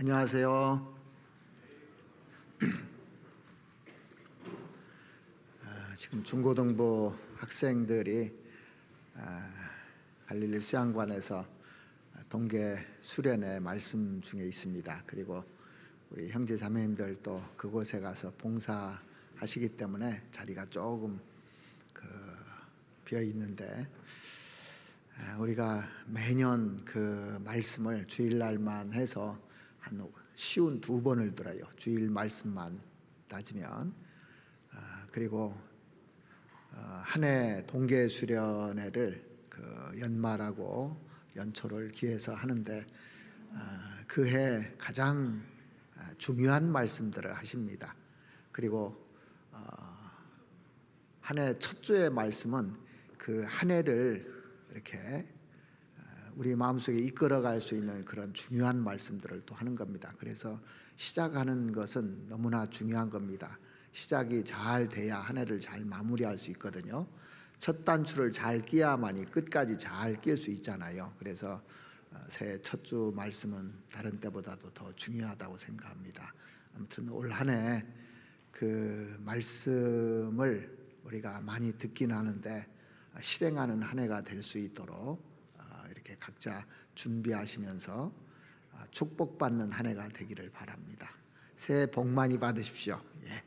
안녕하세요. 지금 중고등부 학생들이 갈릴리 수양관에서 동계 수련회 말씀 중에 있습니다. 그리고 우리 형제 자매님들 또 그곳에 가서 봉사하시기 때문에 자리가 조금 비어 있는데, 우리가 매년 그 말씀을 주일날만 해서 한 쉬운 2번을 들어요. 주일 말씀만 따지면. 그리고 한 해 동계 수련회를 연말하고 연초를 기해서 하는데, 그해 가장 중요한 말씀들을 하십니다. 그리고 한 해 첫 주의 말씀은 그 한 해를 이렇게 우리 마음속에 이끌어갈 수 있는 그런 중요한 말씀들을 또 하는 겁니다. 그래서 시작하는 것은 너무나 중요한 겁니다. 시작이 잘 돼야 한 해를 잘 마무리할 수 있거든요. 첫 단추를 잘 끼야만이 끝까지 잘 낄 수 있잖아요. 그래서 새해 첫 주 말씀은 다른 때보다도 더 중요하다고 생각합니다. 아무튼 올 한 해 그 말씀을 우리가 많이 듣긴 하는데 실행하는 한 해가 될 수 있도록 이렇게 각자 준비하시면서 축복받는 한 해가 되기를 바랍니다. 새해 복 많이 받으십시오. 예.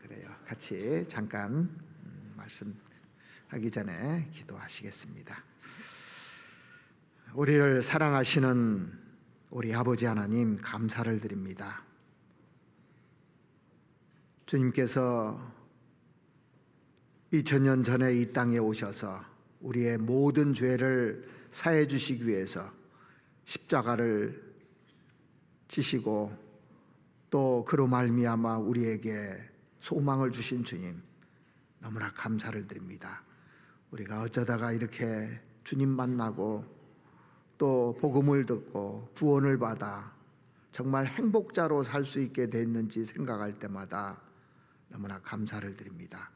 그래요. 같이 잠깐 말씀하기 전에 기도하시겠습니다. 우리를 사랑하시는 우리 아버지 하나님, 감사를 드립니다. 주님께서 2000년 전에 이 땅에 오셔서 우리의 모든 죄를 사해 주시기 위해서 십자가를 지시고 또 그로 말미암아 우리에게 소망을 주신 주님, 너무나 감사를 드립니다. 우리가 어쩌다가 이렇게 주님 만나고 또 복음을 듣고 구원을 받아 정말 행복자로 살 수 있게 됐는지 생각할 때마다 너무나 감사를 드립니다.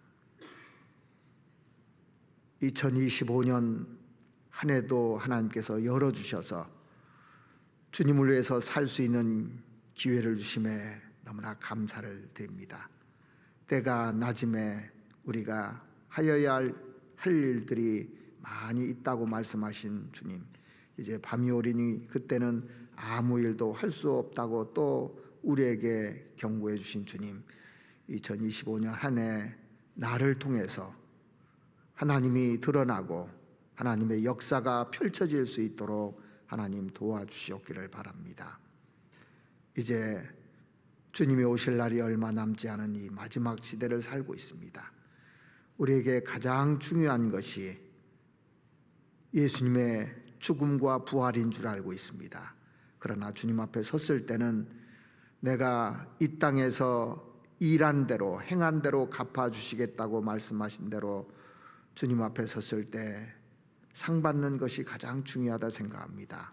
2025년 한 해도 하나님께서 열어주셔서 주님을 위해서 살 수 있는 기회를 주심에 너무나 감사를 드립니다. 때가 낮음에 우리가 하여야 할 일들이 많이 있다고 말씀하신 주님, 이제 밤이 오리니 그때는 아무 일도 할 수 없다고 또 우리에게 경고해 주신 주님, 2025년 한 해 나를 통해서 하나님이 드러나고 하나님의 역사가 펼쳐질 수 있도록 하나님 도와주시옵기를 바랍니다. 이제 주님이 오실 날이 얼마 남지 않은 이 마지막 시대를 살고 있습니다. 우리에게 가장 중요한 것이 예수님의 죽음과 부활인 줄 알고 있습니다. 그러나 주님 앞에 섰을 때는 내가 이 땅에서 일한 대로 행한 대로 갚아주시겠다고 말씀하신 대로 주님 앞에 섰을 때 상 받는 것이 가장 중요하다 생각합니다.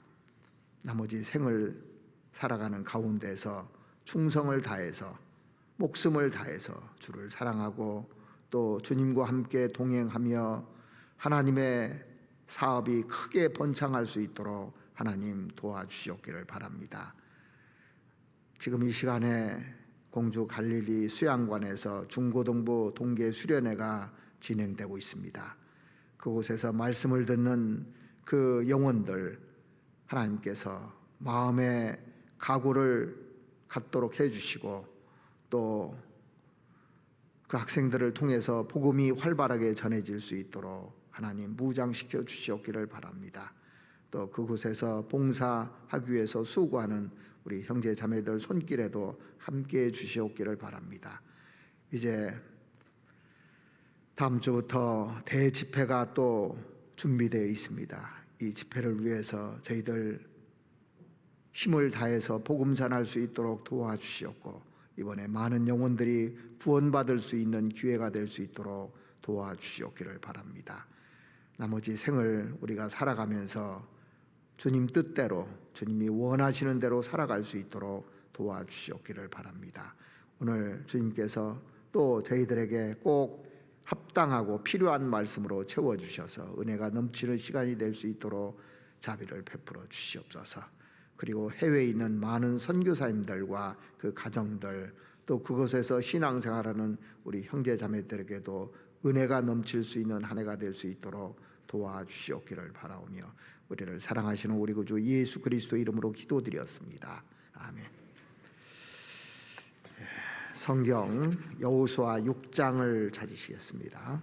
나머지 생을 살아가는 가운데서 충성을 다해서 목숨을 다해서 주를 사랑하고 또 주님과 함께 동행하며 하나님의 사업이 크게 번창할 수 있도록 하나님 도와주시옵기를 바랍니다. 지금 이 시간에 공주 갈릴리 수양관에서 중고등부 동계 수련회가 진행되고 있습니다. 그곳에서 말씀을 듣는 그 영혼들, 하나님께서 마음의 각오를 갖도록 해주시고 또 그 학생들을 통해서 복음이 활발하게 전해질 수 있도록 하나님 무장시켜 주시옵기를 바랍니다. 또 그곳에서 봉사하기 위해서 수고하는 우리 형제 자매들 손길에도 함께해 주시옵기를 바랍니다. 이제 다음 주부터 대집회가 또 준비되어 있습니다. 이 집회를 위해서 저희들 힘을 다해서 복음 전할 수 있도록 도와주시옵고 이번에 많은 영혼들이 구원받을 수 있는 기회가 될 수 있도록 도와주시옵기를 바랍니다. 나머지 생을 우리가 살아가면서 주님 뜻대로 주님이 원하시는 대로 살아갈 수 있도록 도와주시옵기를 바랍니다. 오늘 주님께서 또 저희들에게 꼭 합당하고 필요한 말씀으로 채워주셔서 은혜가 넘치는 시간이 될 수 있도록 자비를 베풀어 주시옵소서. 그리고 해외에 있는 많은 선교사님들과 그 가정들, 또 그곳에서 신앙생활하는 우리 형제자매들에게도 은혜가 넘칠 수 있는 한 해가 될 수 있도록 도와주시옵기를 바라오며 우리를 사랑하시는 우리 구주 예수 그리스도 이름으로 기도드렸습니다. 아멘. 성경 여호수아 6장을 찾으시겠습니다.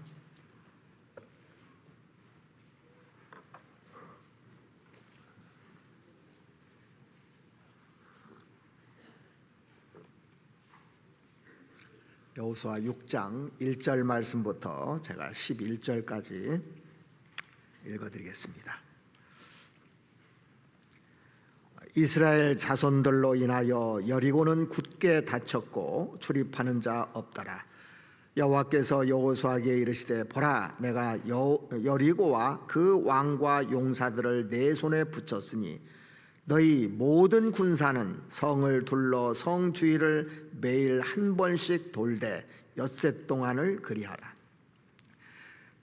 여호수아 6장 1절 말씀부터 제가 11절까지 읽어드리겠습니다. 이스라엘 자손들로 인하여 여리고는 굳게 닫혔고 출입하는 자 없더라. 여호와께서 여호수아에게 이르시되 보라, 내가 여리고와 그 왕과 용사들을 내 손에 붙였으니 너희 모든 군사는 성을 둘러 성 주위를 매일 한 번씩 돌되 엿새 동안을 그리하라.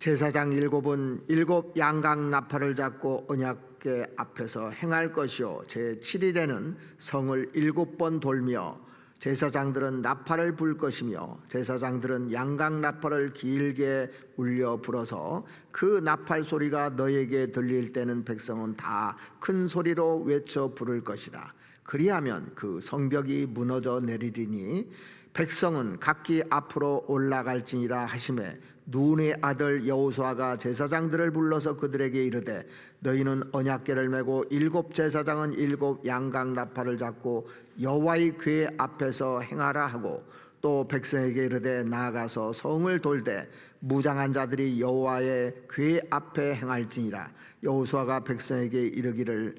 제사장 일곱은 일곱 양각 나팔을 잡고 언약궤 앞에서 행할 것이요 제7일에는 성을 7번 돌며 제사장들은 나팔을 불 것이며 제사장들은 양각 나팔을 길게 울려 불어서 그 나팔 소리가 너에게 들릴 때는 백성은 다 큰 소리로 외쳐 부를 것이라. 그리하면 그 성벽이 무너져 내리리니 백성은 각기 앞으로 올라갈지니라 하시매 눈의 아들 여호수아가 제사장들을 불러서 그들에게 이르되 너희는 언약궤를 메고 7 제사장은 7 양각 나팔을 잡고 여호와의 궤 앞에서 행하라 하고 또 백성에게 이르되 나아가서 성을 돌되 무장한 자들이 여호와의 궤 앞에 행할지니라. 여호수아가 백성에게 이르기를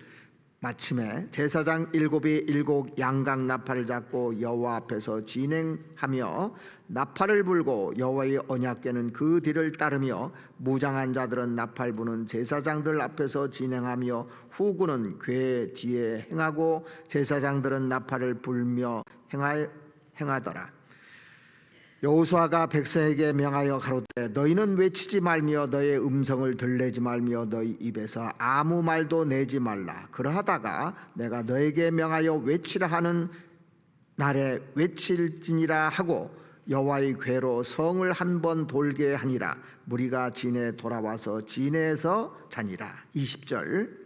마침에 제사장 7이 7 양각 나팔을 잡고 여호와 앞에서 진행하며 나팔을 불고 여호와의 언약궤는 그 뒤를 따르며 무장한 자들은 나팔 부는 제사장들 앞에서 진행하며 후군은 궤 뒤에 행하고 제사장들은 나팔을 불며 행하더라. 여호수아가 백성에게 명하여 가로되 너희는 외치지 말며 너의 음성을 들내지 말며 너희 입에서 아무 말도 내지 말라. 그러하다가 내가 너에게 명하여 외치라 하는 날에 외칠지니라 하고 여호와의 궤로 성을 한 번 돌게 하니라. 무리가 진에 돌아와서 진에서 자니라. 20절.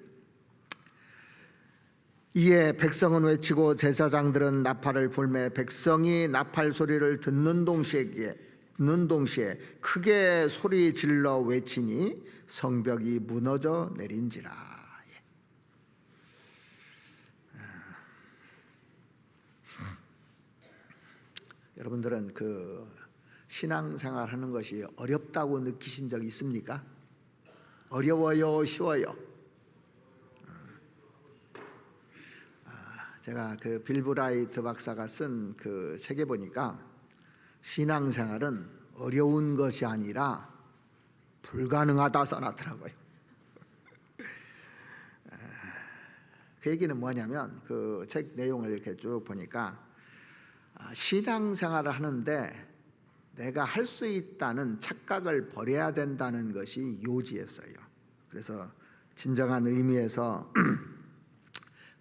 이에 백성은 외치고 제사장들은 나팔을 불매 백성이 나팔 소리를 듣는 동시에 크게 소리 질러 외치니 성벽이 무너져 내린지라. 여러분들은 그 신앙생활 하는 것이 어렵다고 느끼신 적 있습니까? 어려워요, 쉬워요? 제가 그 빌브라이트 박사가 쓴 그 책에 보니까 신앙생활은 어려운 것이 아니라 불가능하다 써놨더라고요. 그 얘기는 뭐냐면 그 책 내용을 이렇게 쭉 보니까 신앙생활을 하는데 내가 할 수 있다는 착각을 버려야 된다는 것이 요지였어요. 그래서 진정한 의미에서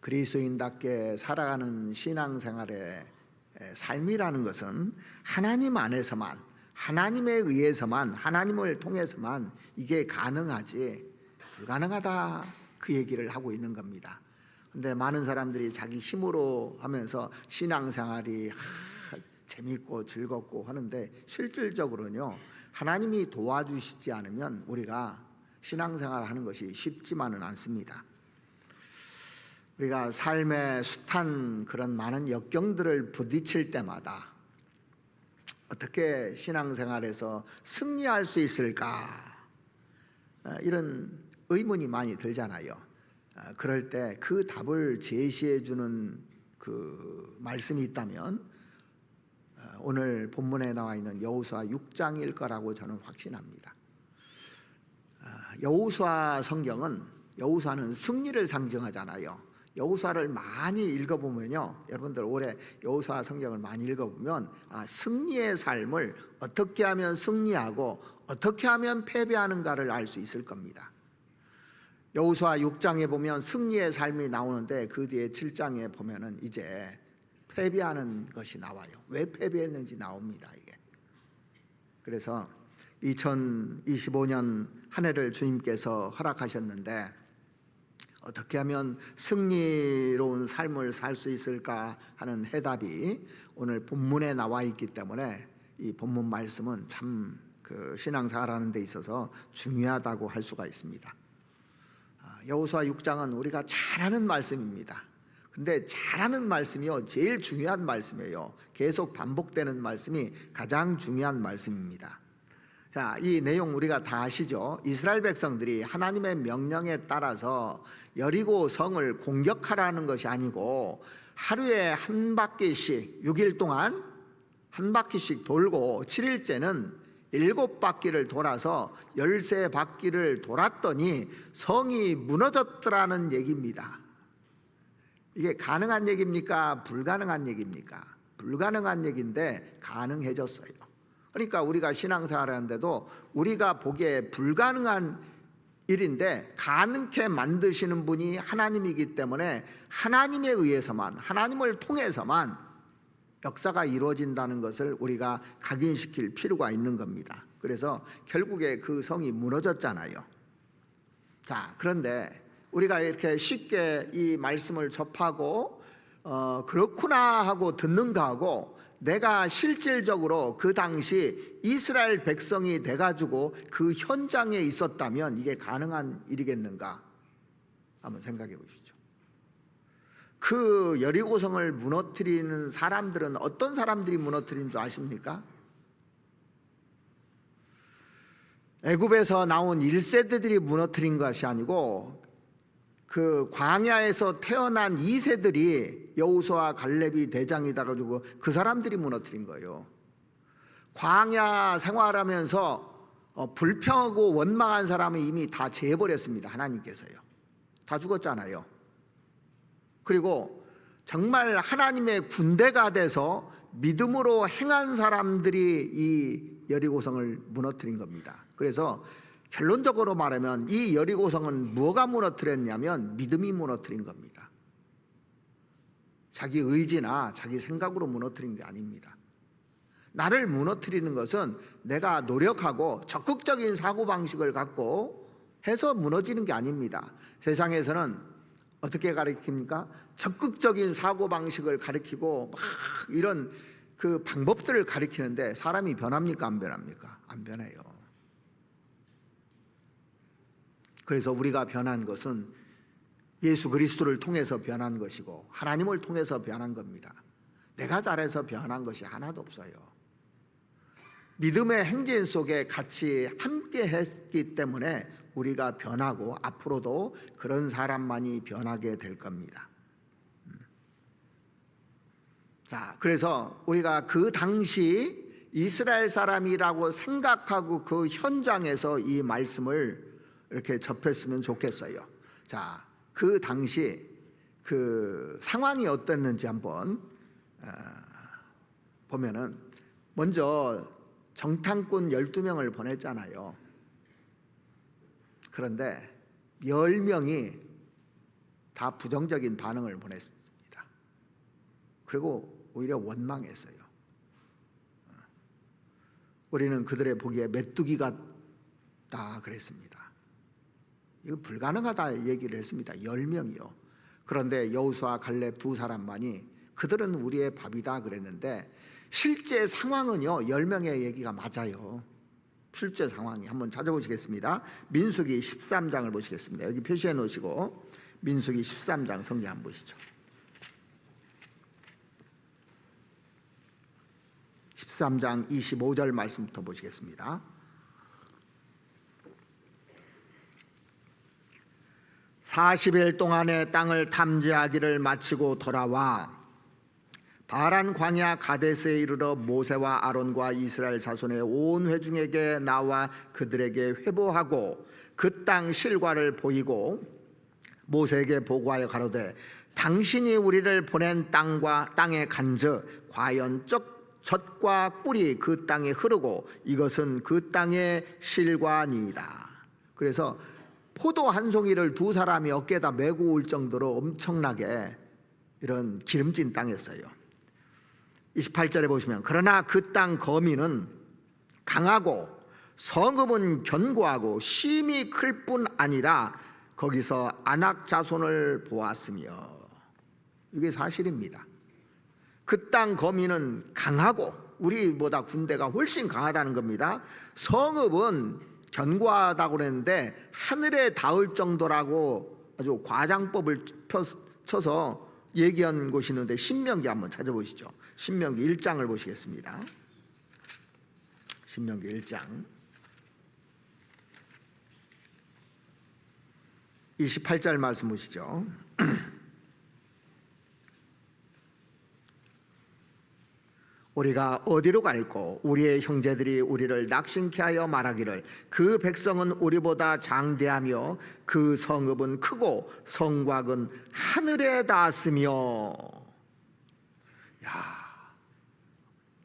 그리스도인답게 살아가는 신앙생활의 삶이라는 것은 하나님 안에서만, 하나님에 의해서만, 하나님을 통해서만 이게 가능하지 불가능하다, 그 얘기를 하고 있는 겁니다. 근데 많은 사람들이 자기 힘으로 하면서 신앙생활이 재밌고 즐겁고 하는데 실질적으로는요, 하나님이 도와주시지 않으면 우리가 신앙생활 하는 것이 쉽지만은 않습니다. 우리가 삶의 숱한 그런 많은 역경들을 부딪힐 때마다 어떻게 신앙생활에서 승리할 수 있을까, 이런 의문이 많이 들잖아요. 그럴 때 그 답을 제시해 주는 그 말씀이 있다면 오늘 본문에 나와 있는 여호수아 6장일 거라고 저는 확신합니다. 여호수아 성경은, 여호수아는 승리를 상징하잖아요. 여호수아를 많이 읽어보면요, 여러분들 올해 여호수아 성경을 많이 읽어보면 승리의 삶을 어떻게 하면 승리하고 어떻게 하면 패배하는가를 알 수 있을 겁니다. 여호수아 6장에 보면 승리의 삶이 나오는데 그 뒤에 7장에 보면은 이제 패배하는 것이 나와요. 왜 패배했는지 나옵니다, 이게. 그래서 2025년 한 해를 주님께서 허락하셨는데 어떻게 하면 승리로운 삶을 살 수 있을까 하는 해답이 오늘 본문에 나와 있기 때문에 이 본문 말씀은 참 그 신앙생활하는 데 있어서 중요하다고 할 수가 있습니다. 여호수아 6장은 우리가 잘 아는 말씀입니다. 근데 잘하는 말씀이요, 제일 중요한 말씀이에요. 계속 반복되는 말씀이 가장 중요한 말씀입니다. 자, 이 내용 우리가 다 아시죠? 이스라엘 백성들이 하나님의 명령에 따라서 여리고 성을 공격하라는 것이 아니고 하루에 한 바퀴씩 6일 동안 한 바퀴씩 돌고 7일째는 7바퀴를 돌아서 13바퀴를 돌았더니 성이 무너졌더라는 얘기입니다. 이게 가능한 얘기입니까? 불가능한 얘기입니까? 불가능한 얘기인데 가능해졌어요. 그러니까 우리가 신앙생활 하는데도 우리가 보기에 불가능한 일인데 가능케 만드시는 분이 하나님이기 때문에 하나님에 의해서만, 하나님을 통해서만 역사가 이루어진다는 것을 우리가 각인시킬 필요가 있는 겁니다. 그래서 결국에 그 성이 무너졌잖아요. 자, 그런데 우리가 이렇게 쉽게 이 말씀을 접하고 그렇구나 하고 듣는가 하고 내가 실질적으로 그 당시 이스라엘 백성이 돼가지고 그 현장에 있었다면 이게 가능한 일이겠는가 한번 생각해 보시죠. 그 여리고성을 무너뜨리는 사람들은 어떤 사람들이 무너뜨린 줄 아십니까? 애굽에서 나온 1세대들이 무너뜨린 것이 아니고 그 광야에서 태어난 2세들이 여호수아 갈렙이 대장이다 가지고 그 사람들이 무너뜨린 거예요. 광야 생활하면서 불평하고 원망한 사람은 이미 다 제해버렸습니다. 하나님께서요. 다 죽었잖아요. 그리고 정말 하나님의 군대가 돼서 믿음으로 행한 사람들이 이 여리고성을 무너뜨린 겁니다. 그래서 결론적으로 말하면 이 여리고성은 뭐가 무너뜨렸냐면 믿음이 무너뜨린 겁니다. 자기 의지나 자기 생각으로 무너뜨린 게 아닙니다. 나를 무너뜨리는 것은 내가 노력하고 적극적인 사고방식을 갖고 해서 무너지는 게 아닙니다. 세상에서는 어떻게 가르칩니까? 적극적인 사고방식을 가르치고 막 이런 그 방법들을 가르치는데 사람이 변합니까? 안 변합니까? 안 변해요. 그래서 우리가 변한 것은 예수 그리스도를 통해서 변한 것이고 하나님을 통해서 변한 겁니다. 내가 잘해서 변한 것이 하나도 없어요. 믿음의 행진 속에 같이 함께 했기 때문에 우리가 변하고 앞으로도 그런 사람만이 변하게 될 겁니다. 자, 그래서 우리가 그 당시 이스라엘 사람이라고 생각하고 그 현장에서 이 말씀을 이렇게 접했으면 좋겠어요. 자, 그 당시 그 상황이 어땠는지 한번 보면은 먼저 정탐꾼 12명을 보냈잖아요. 그런데 10명이 다 부정적인 반응을 보냈습니다. 그리고 오히려 원망했어요. 우리는 그들의 보기에 메뚜기 같다 그랬습니다. 이거 불가능하다 얘기를 했습니다. 10명이요. 그런데 여호수아 갈렙 두 사람만이 그들은 우리의 밥이다 그랬는데 실제 상황은요 10명의 얘기가 맞아요. 실제 상황이 한번 찾아보시겠습니다. 민수기 13장을 보시겠습니다. 여기 표시해 놓으시고 민수기 13장 성경 한번 보시죠. 13장 25절 말씀부터 보시겠습니다. 40일 동안의 땅을 탐지하기를 마치고 돌아와 바란 광야 가데스에 이르러 모세와 아론과 이스라엘 자손의 온 회중에게 나와 그들에게 회보하고 그 땅 실과를 보이고 모세에게 보고하여 가로되 당신이 우리를 보낸 땅에 간즉 과연 젖과 꿀이 그 땅에 흐르고 이것은 그 땅의 실과니이다. 그래서 포도 한 송이를 두 사람이 어깨에다 메고 올 정도로 엄청나게 이런 기름진 땅이었어요. 28절에 보시면 그러나 그 땅 거민은 강하고 성읍은 견고하고 심히 클 뿐 아니라 거기서 안악 자손을 보았으며, 이게 사실입니다. 그 땅 거민은 강하고, 우리보다 군대가 훨씬 강하다는 겁니다. 성읍은 견고하다고 그랬는데 하늘에 닿을 정도라고 아주 과장법을 쳐서 얘기한 곳이 있는데 신명기 한번 찾아보시죠. 신명기 1장을 보시겠습니다. 신명기 1장 28절 말씀 보시죠. 우리가 어디로 갈고 우리의 형제들이 우리를 낙심케 하여 말하기를 그 백성은 우리보다 장대하며 그 성읍은 크고 성곽은 하늘에 닿았으며. 야,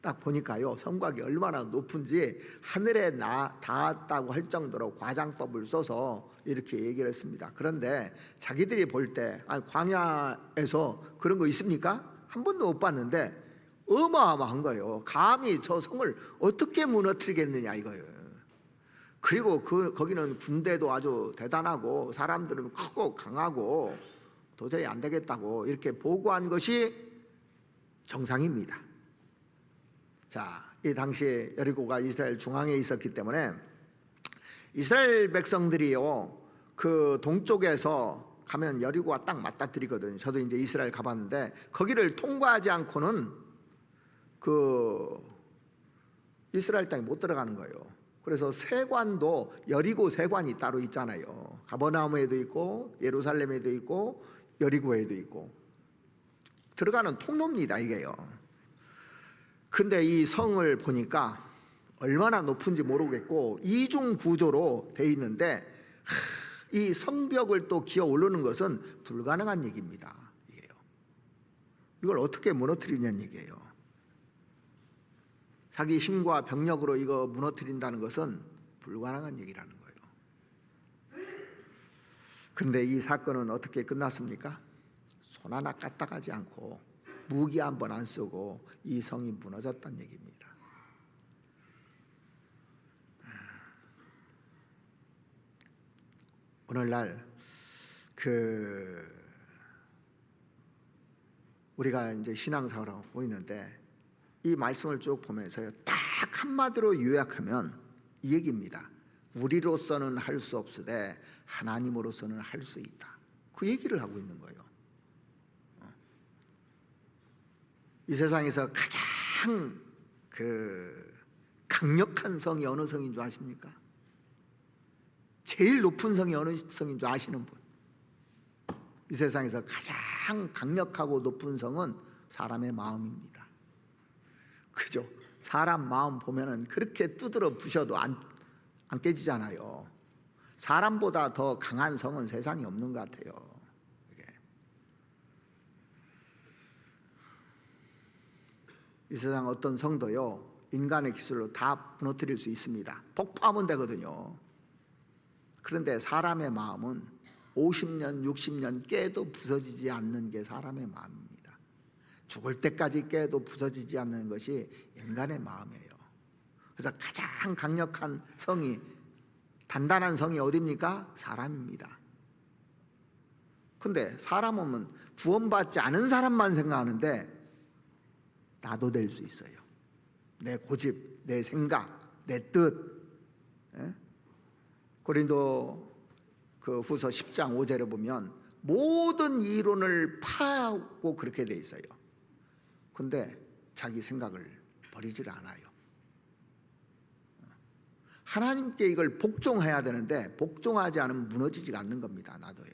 딱 보니까요, 성곽이 얼마나 높은지 하늘에 닿았다고 할 정도로 과장법을 써서 이렇게 얘기를 했습니다. 그런데 자기들이 볼 때 광야에서 그런 거 있습니까? 한 번도 못 봤는데 어마어마한 거예요. 감히 저 성을 어떻게 무너뜨리겠느냐 이거예요. 그리고 거기는 군대도 아주 대단하고 사람들은 크고 강하고 도저히 안 되겠다고 이렇게 보고한 것이 정상입니다. 자, 이 당시에 여리고가 이스라엘 중앙에 있었기 때문에 이스라엘 백성들이요, 그 동쪽에서 가면 여리고가 딱 맞닥뜨리거든요. 저도 이제 이스라엘 가봤는데 거기를 통과하지 않고는 그 이스라엘 땅에 못 들어가는 거예요. 그래서 세관도 여리고 세관이 따로 있잖아요. 가버나움에도 있고 예루살렘에도 있고 여리고에도 있고 들어가는 통로입니다, 이게요. 근데 이 성을 보니까 얼마나 높은지 모르겠고 이중 구조로 돼 있는데 이 성벽을 또 기어 오르는 것은 불가능한 얘기입니다. 이걸 어떻게 무너뜨리냐는 얘기예요. 자기 힘과 병력으로 이거 무너뜨린다는 것은 불가능한 얘기라는 거예요. 그런데 이 사건은 어떻게 끝났습니까? 손 하나 까딱하지 않고 무기 한 번 안 쓰고 이 성이 무너졌다는 얘기입니다. 오늘날 우리가 이제 신앙생활을 하고 있는데 이 말씀을 쭉 보면서요, 딱 한마디로 요약하면 이 얘기입니다. 우리로서는 할 수 없으되 하나님으로서는 할 수 있다. 그 얘기를 하고 있는 거예요. 이 세상에서 가장 강력한 성이 어느 성인 줄 아십니까? 제일 높은 성이 어느 성인 줄 아시는 분? 이 세상에서 가장 강력하고 높은 성은 사람의 마음입니다. 그죠? 사람 마음 보면은 그렇게 두드러 부셔도 안 깨지잖아요. 사람보다 더 강한 성은 세상에 없는 것 같아요. 이 세상 어떤 성도요, 인간의 기술로 다 무너뜨릴 수 있습니다. 폭파하면 되거든요. 그런데 사람의 마음은 50년, 60년 깨도 부서지지 않는 게 사람의 마음입니다. 죽을 때까지 깨도 부서지지 않는 것이 인간의 마음이에요. 그래서 가장 강력한 성이, 단단한 성이 어디입니까? 사람입니다. 근데 사람은 구원받지 않은 사람만 생각하는데 나도 될 수 있어요. 내 고집, 내 생각, 내 뜻. 고린도 그 후서 10장 5절에 보면 모든 이론을 파하고 그렇게 돼 있어요. 근데 자기 생각을 버리질 않아요. 하나님께 이걸 복종해야 되는데 복종하지 않으면 무너지지 않는 겁니다. 나도요.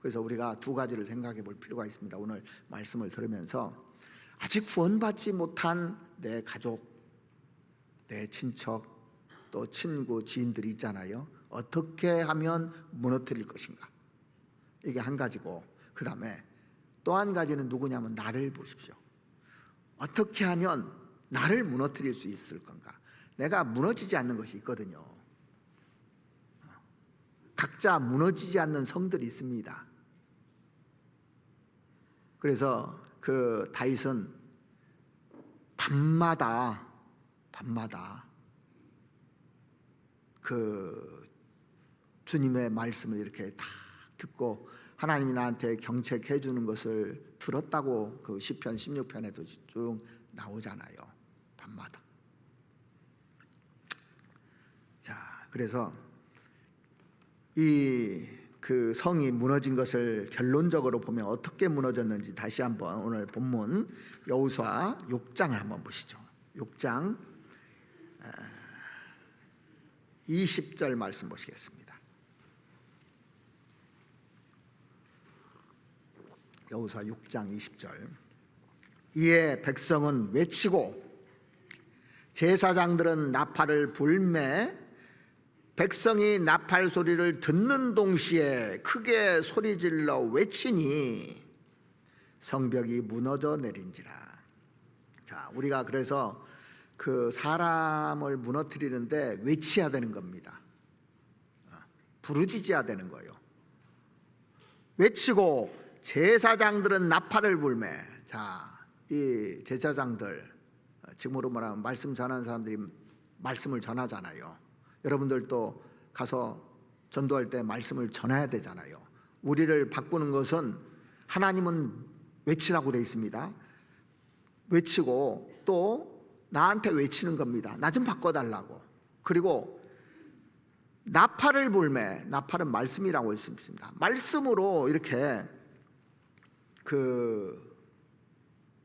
그래서 우리가 두 가지를 생각해 볼 필요가 있습니다. 오늘 말씀을 들으면서 아직 구원받지 못한 내 가족, 내 친척, 또 친구, 지인들이 있잖아요. 어떻게 하면 무너뜨릴 것인가? 이게 한 가지고, 그 다음에 또 한 가지는 누구냐면 나를 보십시오. 어떻게 하면 나를 무너뜨릴 수 있을 건가? 내가 무너지지 않는 것이 있거든요. 각자 무너지지 않는 성들이 있습니다. 그래서 그 다윗은 밤마다 그 주님의 말씀을 이렇게 다 듣고 하나님이 나한테 경책해 주는 것을 들었다고 그 시편 16편에도 쭉 나오잖아요. 밤마다. 자, 그래서 이 그 성이 무너진 것을 결론적으로 보면 어떻게 무너졌는지 다시 한번 오늘 본문 여호수아 6장을 한번 보시죠. 6장 20절 말씀 보시겠습니다. 여호수아 6장 20절. 이에 백성은 외치고 제사장들은 나팔을 불매 백성이 나팔 소리를 듣는 동시에 크게 소리질러 외치니 성벽이 무너져 내린지라. 자, 우리가 그래서 그 사람을 무너뜨리는데 외쳐야 되는 겁니다. 부르짖어야 되는 거예요. 외치고 제사장들은 나팔을 불매. 자, 이 제사장들, 지금으로 말하면 말씀 전하는 사람들이 말씀을 전하잖아요. 여러분들도 가서 전도할 때 말씀을 전해야 되잖아요. 우리를 바꾸는 것은 하나님은 외치라고 되어 있습니다. 외치고 또 나한테 외치는 겁니다. 나 좀 바꿔달라고. 그리고 나팔을 불매. 나팔은 말씀이라고 했습니다. 말씀으로 이렇게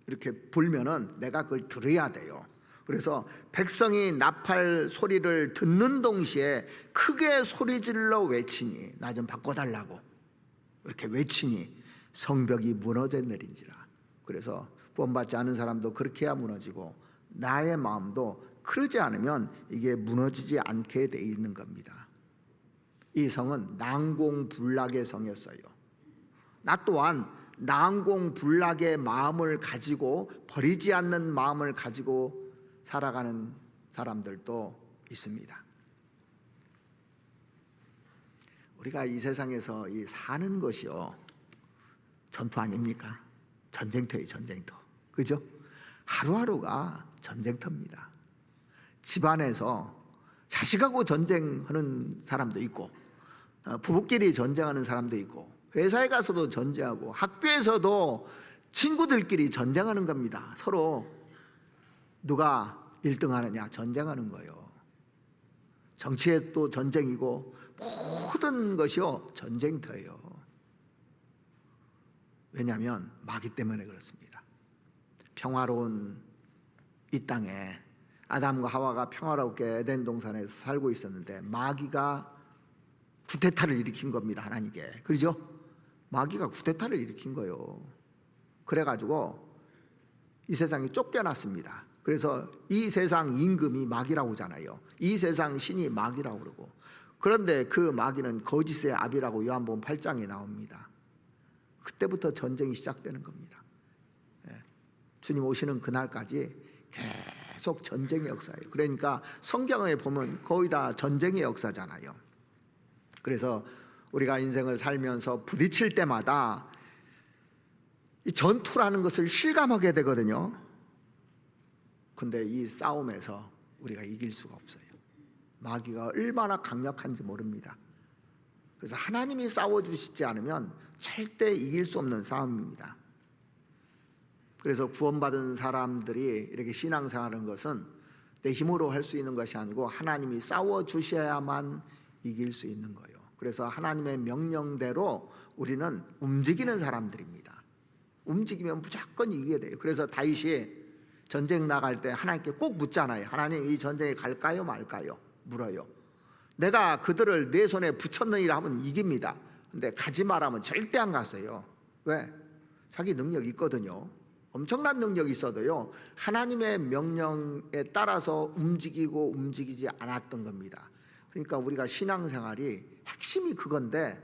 이렇게 불면은 내가 그걸 들어야 돼요. 그래서 백성이 나팔 소리를 듣는 동시에 크게 소리질러 외치니 나 좀 바꿔달라고 이렇게 외치니 성벽이 무너져 내린지라. 그래서 구원받지 않은 사람도 그렇게 해야 무너지고 나의 마음도 그러지 않으면 이게 무너지지 않게 돼 있는 겁니다. 이 성은 난공불락의 성이었어요. 나 또한 난공불락의 마음을 가지고 버리지 않는 마음을 가지고 살아가는 사람들도 있습니다. 우리가 이 세상에서 사는 것이요 전투 아닙니까? 전쟁터예요. 전쟁터. 그죠? 하루하루가 전쟁터입니다. 집안에서 자식하고 전쟁하는 사람도 있고 부부끼리 전쟁하는 사람도 있고 회사에 가서도 전쟁하고 학교에서도 친구들끼리 전쟁하는 겁니다. 서로 누가 1등 하느냐 전쟁하는 거예요. 정치에 또 전쟁이고 모든 것이요 전쟁터예요. 왜냐하면 마귀 때문에 그렇습니다. 평화로운 이 땅에 아담과 하와가 평화롭게 에덴 동산에서 살고 있었는데 마귀가 쿠데타를 일으킨 겁니다. 하나님께. 그렇죠? 마귀가 쿠데타를 일으킨 거예요. 그래가지고 이 세상이 쫓겨났습니다. 그래서 이 세상 임금이 마귀라고 하잖아요. 이 세상 신이 마귀라고 그러고, 그런데 그 마귀는 거짓의 아비라고 요한복음 8장에 나옵니다. 그때부터 전쟁이 시작되는 겁니다. 주님 오시는 그날까지 계속 전쟁의 역사예요. 그러니까 성경에 보면 거의 다 전쟁의 역사잖아요. 그래서 우리가 인생을 살면서 부딪힐 때마다 이 전투라는 것을 실감하게 되거든요. 근데 이 싸움에서 우리가 이길 수가 없어요. 마귀가 얼마나 강력한지 모릅니다. 그래서 하나님이 싸워주시지 않으면 절대 이길 수 없는 싸움입니다. 그래서 구원받은 사람들이 이렇게 신앙생활하는 것은 내 힘으로 할 수 있는 것이 아니고 하나님이 싸워주셔야만 이길 수 있는 거예요. 그래서 하나님의 명령대로 우리는 움직이는 사람들입니다. 움직이면 무조건 이기게 돼요. 그래서 다윗이 전쟁 나갈 때 하나님께 꼭 묻잖아요. 하나님, 이 전쟁에 갈까요 말까요? 물어요. 내가 그들을 내 손에 붙였느니라 하면 이깁니다. 근데 가지 말하면 절대 안 갔어요. 왜? 자기 능력이 있거든요. 엄청난 능력이 있어도요 하나님의 명령에 따라서 움직이고 움직이지 않았던 겁니다. 그러니까 우리가 신앙생활이 핵심이 그건데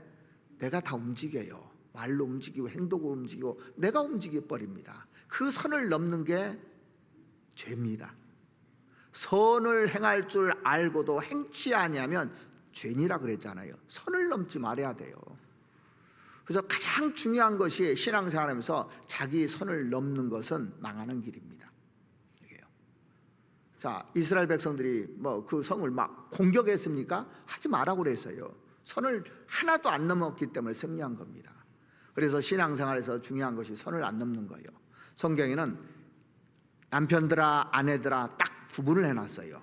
내가 다 움직여요. 말로 움직이고 행동으로 움직이고 내가 움직여버립니다. 그 선을 넘는 게 죄입니다. 선을 행할 줄 알고도 행치 아니하면 죄인이라 그랬잖아요. 선을 넘지 말아야 돼요. 그래서 가장 중요한 것이 신앙생활하면서 자기 선을 넘는 것은 망하는 길입니다. 이게요. 자, 이스라엘 백성들이 뭐 그 성을 막 공격했습니까? 하지 말라고 그랬어요. 선을 하나도 안 넘었기 때문에 승리한 겁니다. 그래서 신앙생활에서 중요한 것이 선을 안 넘는 거예요. 성경에는 남편들아 아내들아 딱 구분을 해놨어요.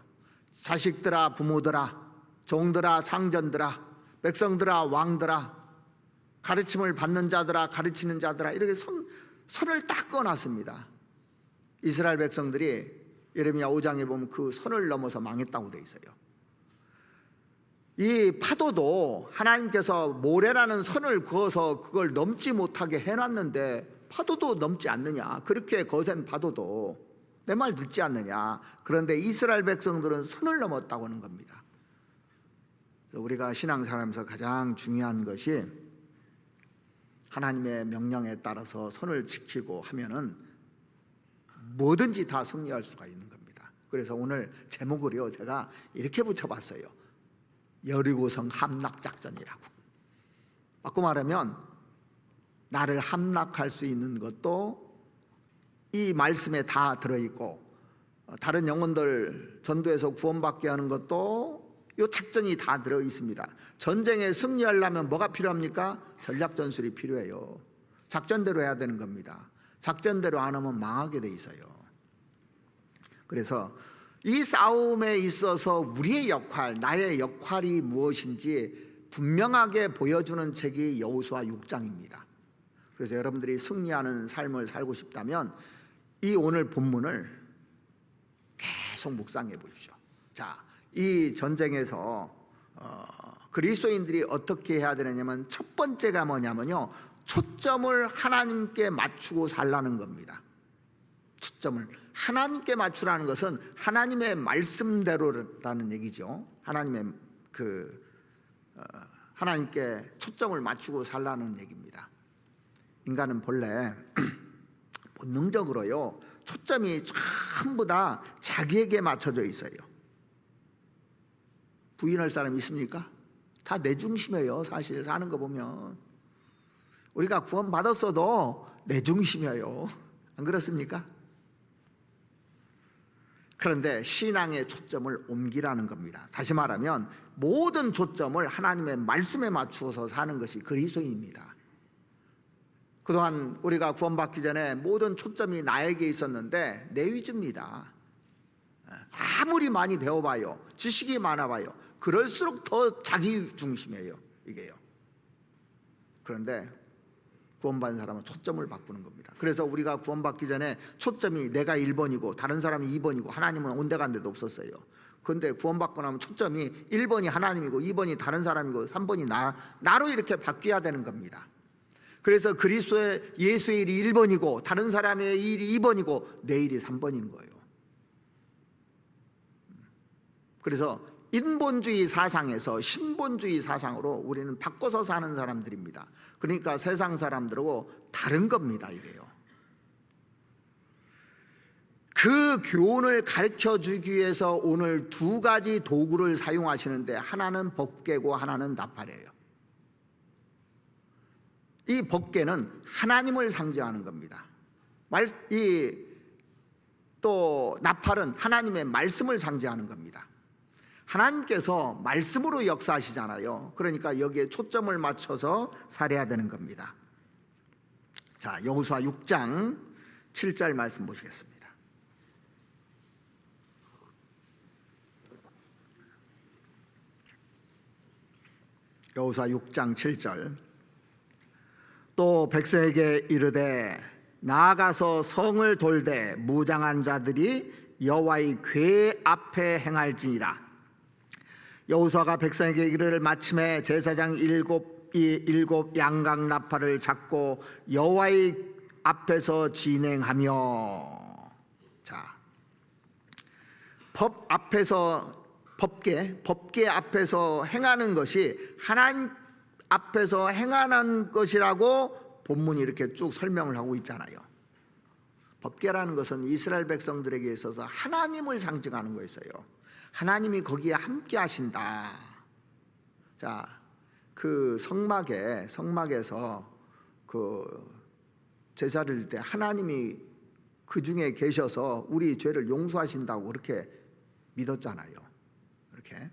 자식들아 부모들아 종들아 상전들아 백성들아 왕들아 가르침을 받는 자들아 가르치는 자들아 이렇게 선을 딱 그어놨습니다. 이스라엘 백성들이 예레미야 5장에 보면 그 선을 넘어서 망했다고 되어 있어요. 이 파도도 하나님께서 모래라는 선을 그어서 그걸 넘지 못하게 해놨는데 파도도 넘지 않느냐, 그렇게 거센 파도도 내 말 듣지 않느냐. 그런데 이스라엘 백성들은 선을 넘었다고 하는 겁니다. 우리가 신앙생활하면서 가장 중요한 것이 하나님의 명령에 따라서 선을 지키고 하면은 뭐든지 다 승리할 수가 있는 겁니다. 그래서 오늘 제목을요 제가 이렇게 붙여봤어요. 여리고성 함락작전이라고. 바꿔 말하면 나를 함락할 수 있는 것도 이 말씀에 다 들어있고, 다른 영혼들 전도해서 구원받게 하는 것도 이 작전이 다 들어있습니다. 전쟁에 승리하려면 뭐가 필요합니까? 전략전술이 필요해요. 작전대로 해야 되는 겁니다. 작전대로 안 하면 망하게 돼 있어요. 그래서 이 싸움에 있어서 우리의 역할, 나의 역할이 무엇인지 분명하게 보여주는 책이 여호수아 6장입니다. 그래서 여러분들이 승리하는 삶을 살고 싶다면 이 오늘 본문을 계속 묵상해 보십시오. 자, 이 전쟁에서 그리스도인들이 어떻게 해야 되느냐면 첫 번째가 뭐냐면요, 초점을 하나님께 맞추고 살라는 겁니다. 초점을 하나님께 맞추라는 것은 하나님의 말씀대로라는 얘기죠. 하나님께 초점을 맞추고 살라는 얘기입니다. 인간은 본래 본능적으로요 초점이 전부 다 자기에게 맞춰져 있어요. 부인할 사람 있습니까? 다 내 중심이에요. 사실 사는 거 보면 우리가 구원 받았어도 내 중심이에요. 안 그렇습니까? 그런데 신앙의 초점을 옮기라는 겁니다. 다시 말하면 모든 초점을 하나님의 말씀에 맞추어서 사는 것이 그리스도인입니다. 그동안 우리가 구원받기 전에 모든 초점이 나에게 있었는데 내 위주입니다. 아무리 많이 배워봐요, 지식이 많아봐요, 그럴수록 더 자기 중심이에요, 이게요. 그런데 구원받은 사람은 초점을 바꾸는 겁니다. 그래서 우리가 구원받기 전에 초점이 내가 1번이고 다른 사람이 2번이고 하나님은 온데간데도 없었어요. 그런데 구원받고 나면 초점이 1번이 하나님이고 2번이 다른 사람이고 3번이 나로 이렇게 바뀌어야 되는 겁니다. 그래서 그리스도의 예수의 일이 1번이고 다른 사람의 일이 2번이고 내 일이 3번인 거예요. 그래서 인본주의 사상에서 신본주의 사상으로 우리는 바꿔서 사는 사람들입니다. 그러니까 세상 사람들하고 다른 겁니다, 이게요. 그 교훈을 가르쳐 주기 위해서 오늘 두 가지 도구를 사용하시는데 하나는 법궤고 하나는 나팔이에요. 이 법궤는 하나님을 상징하는 겁니다. 또 나팔은 하나님의 말씀을 상징하는 겁니다. 하나님께서 말씀으로 역사하시잖아요. 그러니까 여기에 초점을 맞춰서 살아야 되는 겁니다. 자, 여호수아 6장 7절 말씀 보시겠습니다. 여호수아 6장 7절. 또 백성에게 이르되 나아가서 성을 돌되 무장한 자들이 여호와의 궤 앞에 행할지니라. 여호수아가 백성에게 이르를 마침에 제사장 일곱 양각 나팔을 잡고 여호와의 앞에서 진행하며. 자, 법궤 앞에서 행하는 것이 하나님 앞에서 행하는 것이라고 본문이 이렇게 쭉 설명을 하고 있잖아요. 법궤라는 것은 이스라엘 백성들에게 있어서 하나님을 상징하는 거였어요. 하나님이 거기에 함께 하신다. 자, 그 성막에서 그 제사를 드릴 때 하나님이 그 중에 계셔서 우리 죄를 용서하신다고 그렇게 믿었잖아요. 이렇게.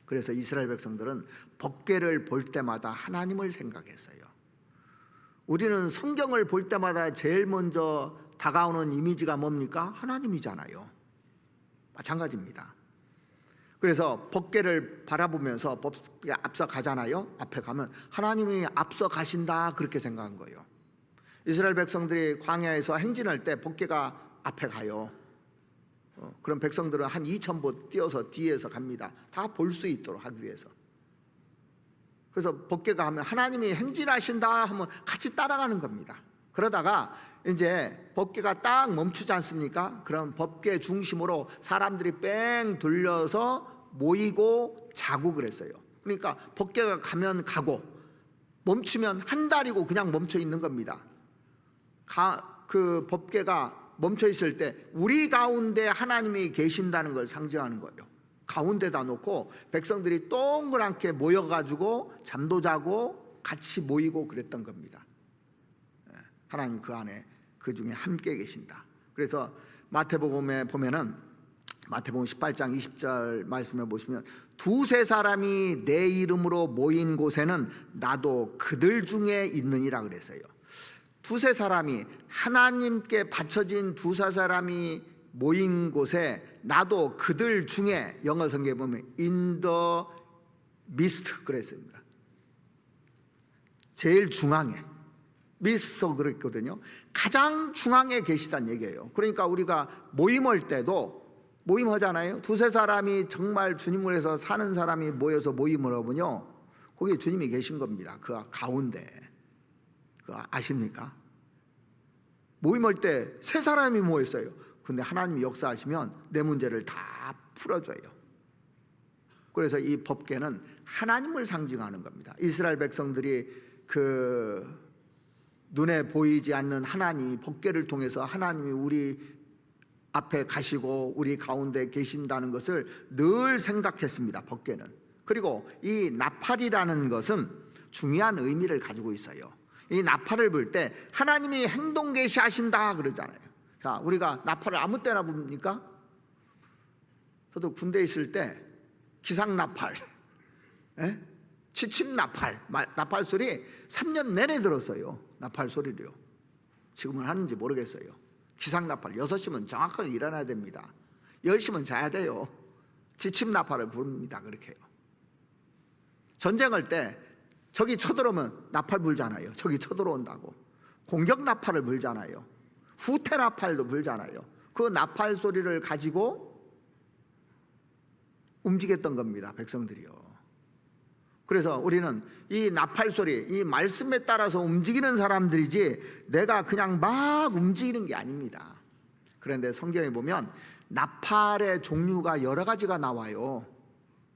그래서 이스라엘 백성들은 법궤를 볼 때마다 하나님을 생각했어요. 우리는 성경을 볼 때마다 제일 먼저 다가오는 이미지가 뭡니까? 하나님이잖아요. 마찬가지입니다. 그래서 법궤를 바라보면서 법궤 앞서 가잖아요. 앞에 가면 하나님이 앞서 가신다 그렇게 생각한 거예요. 이스라엘 백성들이 광야에서 행진할 때 법궤가 앞에 가요. 그럼 백성들은 한 2000보 뛰어서 뒤에서 갑니다. 다 볼 수 있도록 하기 위해서. 그래서 법궤가 하면 하나님이 행진하신다 하면 같이 따라가는 겁니다. 그러다가 이제 법궤가 딱 멈추지 않습니까? 그럼 법궤 중심으로 사람들이 뺑 돌려서 모이고 자고 그랬어요. 그러니까 법궤가 가면 가고 멈추면 한 달이고 그냥 멈춰 있는 겁니다. 그 법궤가 멈춰 있을 때 우리 가운데 하나님이 계신다는 걸 상징하는 거예요. 가운데다 놓고 백성들이 동그랗게 모여가지고 잠도 자고 같이 모이고 그랬던 겁니다. 하나님 그 안에 그 중에 함께 계신다. 그래서 마태복음에 보면은 마태복음 18장 20절 말씀에 보시면 두세 사람이 내 이름으로 모인 곳에는 나도 그들 중에 있느니라 그랬어요. 두세 사람이 하나님께 바쳐진 두세 사람이 모인 곳에 나도 그들 중에 영어 성경에 보면 in the midst 그랬습니다. 제일 중앙에 midst 그랬거든요. 가장 중앙에 계시다는 얘기예요. 그러니까 우리가 모임할 때도 모임하잖아요. 두세 사람이 정말 주님을 위해서 사는 사람이 모여서 모임을 하면요, 거기에 주님이 계신 겁니다. 그 가운데. 그거 아십니까? 모임할 때 세 사람이 모였어요. 근데 하나님이 역사하시면 내 문제를 다 풀어줘요. 그래서 이 법궤는 하나님을 상징하는 겁니다. 이스라엘 백성들이 그 눈에 보이지 않는 하나님이 법궤를 통해서 하나님이 우리 앞에 가시고 우리 가운데 계신다는 것을 늘 생각했습니다. 법궤는. 그리고 이 나팔이라는 것은 중요한 의미를 가지고 있어요. 이 나팔을 불 때 하나님이 행동 계시하신다 그러잖아요. 자, 우리가 나팔을 아무 때나 붑니까? 저도 군대에 있을 때 기상나팔, 취침나팔, 나팔 소리 3년 내내 들었어요. 나팔 소리를요. 지금은 하는지 모르겠어요. 기상나팔 6시면 정확하게 일어나야 됩니다. 10시면 자야 돼요. 취침나팔을 부릅니다. 그렇게 해요. 전쟁할 때 적이 쳐들어오면 나팔 불잖아요. 적이 쳐들어온다고. 공격 나팔을 불잖아요. 후퇴 나팔도 불잖아요. 그 나팔 소리를 가지고 움직였던 겁니다. 백성들이요. 그래서 우리는 이 나팔 소리, 이 말씀에 따라서 움직이는 사람들이지 내가 그냥 막 움직이는 게 아닙니다. 그런데 성경에 보면 나팔의 종류가 여러 가지가 나와요.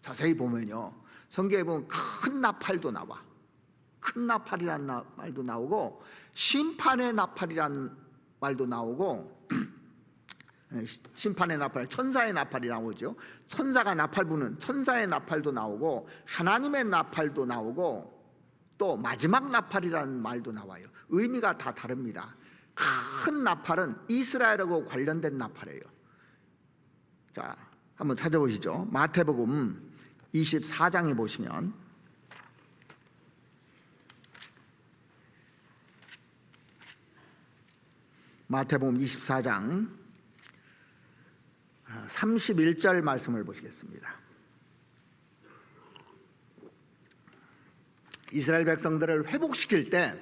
자세히 보면요, 성경에 보면 큰 나팔도 나와. 큰 나팔이라는 말도 나오고 심판의 나팔이라는 말도 나오고 심판의 나팔, 천사의 나팔이 나오죠. 천사가 나팔 부는 천사의 나팔도 나오고 하나님의 나팔도 나오고 또 마지막 나팔이라는 말도 나와요. 의미가 다 다릅니다. 큰 나팔은 이스라엘하고 관련된 나팔이에요. 자, 한번 찾아보시죠. 마태복음 24장에 보시면 마태복음 24장 31절 말씀을 보시겠습니다. 이스라엘 백성들을 회복시킬 때,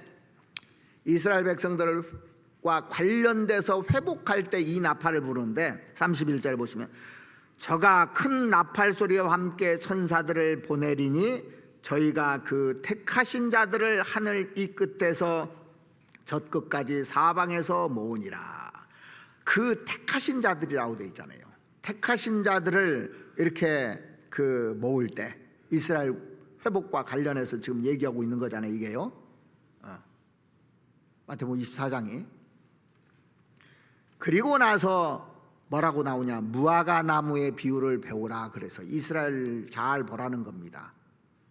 이스라엘 백성들과 관련돼서 회복할 때 이 나팔을 부르는데 31절 보시면 저가 큰 나팔 소리와 함께 천사들을 보내리니 저희가 그 택하신 자들을 하늘 이 끝에서 저 끝까지 사방에서 모으니라. 그 택하신 자들이라고 되어 있잖아요. 택하신 자들을 이렇게 그 모을 때 이스라엘 회복과 관련해서 지금 얘기하고 있는 거잖아요. 이게요. 마태복음 24장이. 그리고 나서 뭐라고 나오냐, 무화과 나무의 비유를 배우라. 그래서 이스라엘 잘 보라는 겁니다.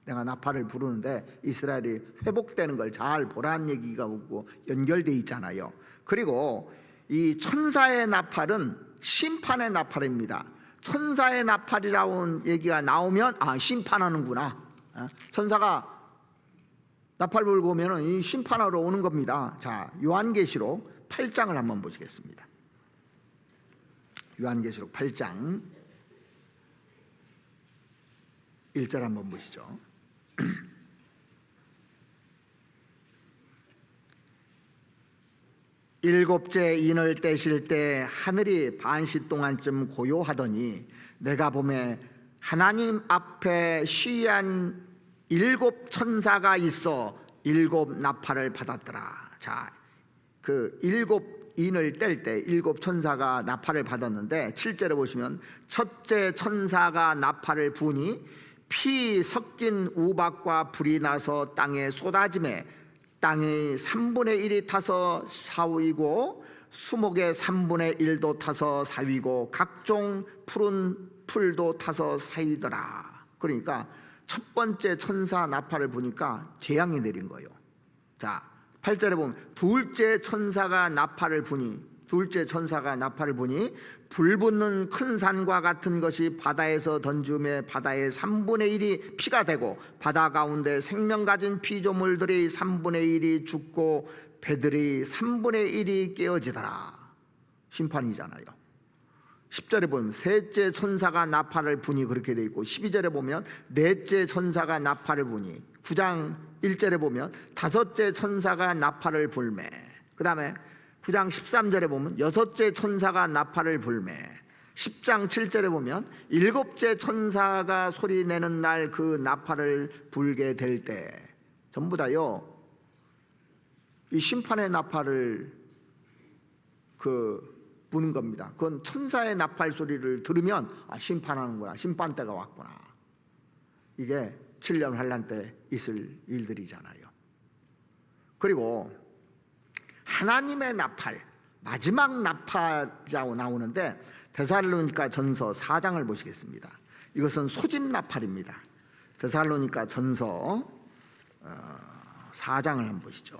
내가 나팔을 부르는데 이스라엘이 회복되는 걸 잘 보라는 얘기가 오고 연결돼 있잖아요. 그리고 이 천사의 나팔은 심판의 나팔입니다. 천사의 나팔이라는 얘기가 나오면 심판하는구나. 천사가 나팔 불고 오면 이 심판하러 오는 겁니다. 자, 요한계시록 8장을 한번 보시겠습니다. 요한계시록 8장 1절 한번 보시죠. 일곱째 인을 떼실 때 하늘이 반시 동안쯤 고요하더니 내가 보매 하나님 앞에 시위한 일곱 천사가 있어 일곱 나팔을 받았더라. 자, 그 일곱 인을 뗄 때 일곱 천사가 나팔을 받았는데 7절에 보시면 첫째 천사가 나팔을 부니 피 섞인 우박과 불이 나서 땅에 쏟아지매 땅의 3분의 1이 타서 사위고 수목의 3분의 1도 타서 사위고 각종 푸른 풀도 타서 사위더라. 그러니까 첫 번째 천사 나팔을 부니까 재앙이 내린 거예요. 자, 8절에 보면 둘째 천사가 나팔을 부니 불 붙는 큰 산과 같은 것이 바다에서 던지매 바다의 3분의 1이 피가 되고 바다 가운데 생명 가진 피조물들이 3분의 1이 죽고 배들이 3분의 1이 깨어지더라. 심판이잖아요. 10절에 보면 셋째 천사가 나팔을 부니 그렇게 돼 있고 12절에 보면 넷째 천사가 나팔을 부니 9장 1절에 보면 다섯째 천사가 나팔을 불매 그 다음에 9장 13절에 보면 여섯째 천사가 나팔을 불매 10장 7절에 보면 일곱째 천사가 소리내는 날 그 나팔을 불게 될 때 전부 다요 이 심판의 나팔을 부는 겁니다. 그건 천사의 나팔 소리를 들으면 심판하는구나, 심판 때가 왔구나. 이게 7년 환란 때 있을 일들이잖아요. 그리고 하나님의 나팔, 마지막 나팔이라고 나오는데 데살로니가 전서 4장을 보시겠습니다. 이것은 소집 나팔입니다. 데살로니가 전서 4장을 한번 보시죠.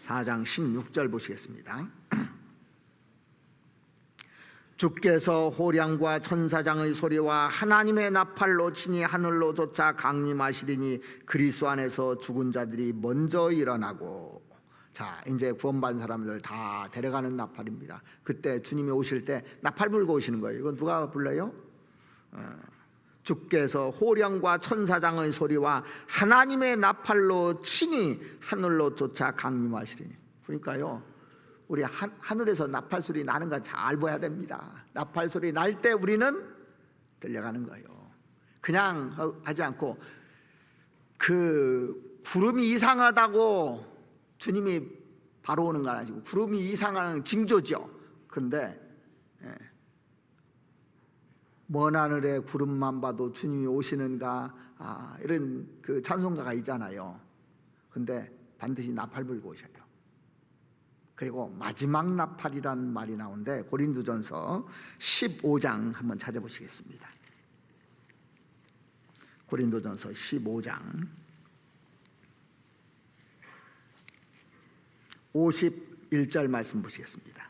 4장 16절 보시겠습니다. 주께서 호령과 천사장의 소리와 하나님의 나팔로 친히 하늘로 쫓아 강림하시리니 그리스도 안에서 죽은 자들이 먼저 일어나고. 자, 이제 구원받은 사람들 다 데려가는 나팔입니다. 그때 주님이 오실 때 나팔 불고 오시는 거예요. 이건 누가 불러요? 주께서 호령과 천사장의 소리와 하나님의 나팔로 친히 하늘로 쫓아 강림하시리니. 그러니까요, 우리 하늘에서 나팔 소리 나는 거 잘 봐야 됩니다. 나팔 소리 날 때 우리는 들려가는 거예요. 그냥 하지 않고 그 구름이 이상하다고 주님이 바로 오는 건 아니고 구름이 이상한 징조죠. 근데 먼 하늘에 구름만 봐도 주님이 오시는가 이런 그 찬송가가 있잖아요. 근데 반드시 나팔 불고 오셔요. 그리고 마지막 나팔이라는 말이 나오는데 고린도전서 15장 한번 찾아보시겠습니다. 고린도전서 15장 51절 말씀 보시겠습니다.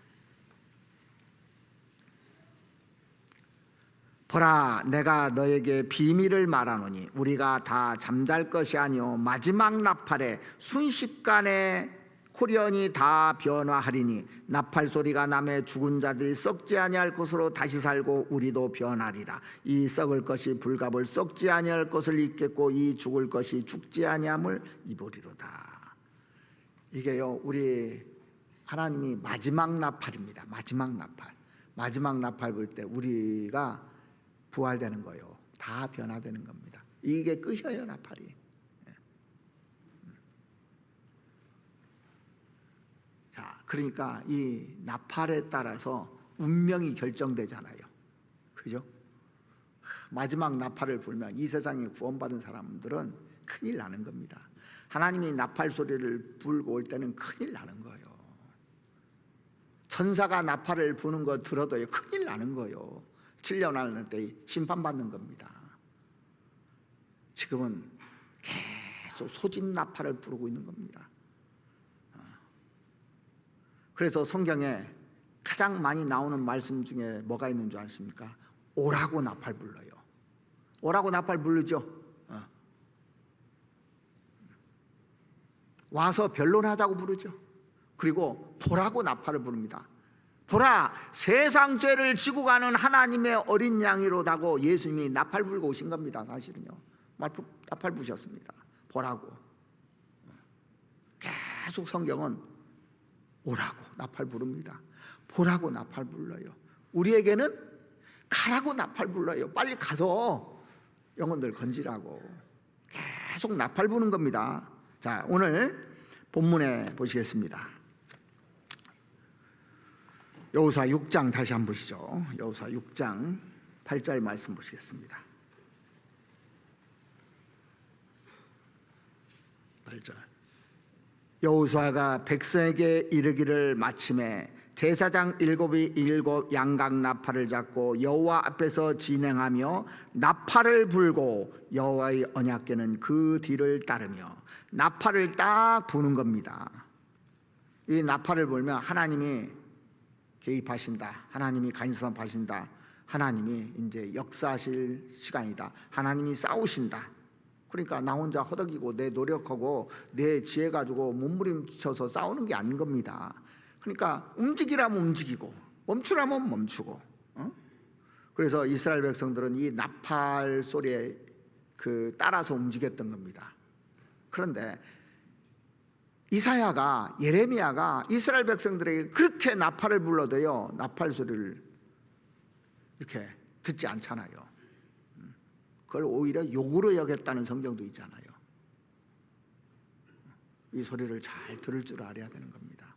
보라, 내가 너에게 비밀을 말하노니 우리가 다 잠잘 것이 아니요 마지막 나팔에 순식간에 호련이 다 변화하리니 나팔 소리가 나매 죽은 자들이 썩지 아니할 것으로 다시 살고 우리도 변하리라. 이 썩을 것이 불갑을 썩지 아니할 것을 입겠고 이 죽을 것이 죽지 아니함을 입으리로다. 이게요, 우리 하나님이 마지막 나팔입니다. 마지막 나팔 불 때 우리가 부활되는 거예요. 다 변화되는 겁니다. 이게 끝이에요, 나팔이. 자, 그러니까 이 나팔에 따라서 운명이 결정되잖아요. 그죠? 마지막 나팔을 불면 이 세상에 구원받은 사람들은 큰일 나는 겁니다. 하나님이 나팔 소리를 불고 올 때는 큰일 나는 거예요. 천사가 나팔을 부는 거 들어도 큰일 나는 거예요. 7년 하는 때 심판받는 겁니다. 지금은 계속 소집 나팔을 부르고 있는 겁니다. 그래서 성경에 가장 많이 나오는 말씀 중에 뭐가 있는 줄 아십니까? 오라고 나팔 불러요. 오라고 나팔 부르죠. 와서 변론하자고 부르죠. 그리고 보라고 나팔을 부릅니다. 보라, 세상 죄를 지고 가는 하나님의 어린 양이로다고 예수님이 나팔 불고 오신 겁니다. 사실은요, 나팔 부셨습니다. 보라고. 계속 성경은 오라고 나팔 부릅니다. 보라고 나팔 불러요. 우리에게는 가라고 나팔 불러요. 빨리 가서 영혼들 건지라고 계속 나팔 부는 겁니다. 자, 오늘 본문에 보시겠습니다. 여호수아 6장 다시 한번 보시죠. 여호수아 6장 8절 말씀 보시겠습니다. 8절. 여호수아가 백성에게 이르기를 마침에 제사장 7이 7 양각 나팔을 잡고 여호와 앞에서 진행하며 나팔을 불고 여호와의 언약궤는 그 뒤를 따르며 나팔을 딱 부는 겁니다. 이 나팔을 불면 하나님이 개입하신다, 하나님이 간섭하신다, 하나님이 이제 역사하실 시간이다, 하나님이 싸우신다. 그러니까 나 혼자 허덕이고 내 노력하고 내 지혜 가지고 몸부림쳐서 싸우는 게 아닌 겁니다. 그러니까 움직이라면 움직이고 멈추라면 멈추고. 그래서 이스라엘 백성들은 이 나팔 소리에 따라서 움직였던 겁니다. 그런데 이사야가, 예레미야가 이스라엘 백성들에게 그렇게 나팔을 불러도요, 나팔 소리를 이렇게 듣지 않잖아요. 그걸 오히려 욕으로 여겼다는 성경도 있잖아요. 이 소리를 잘 들을 줄 알아야 되는 겁니다.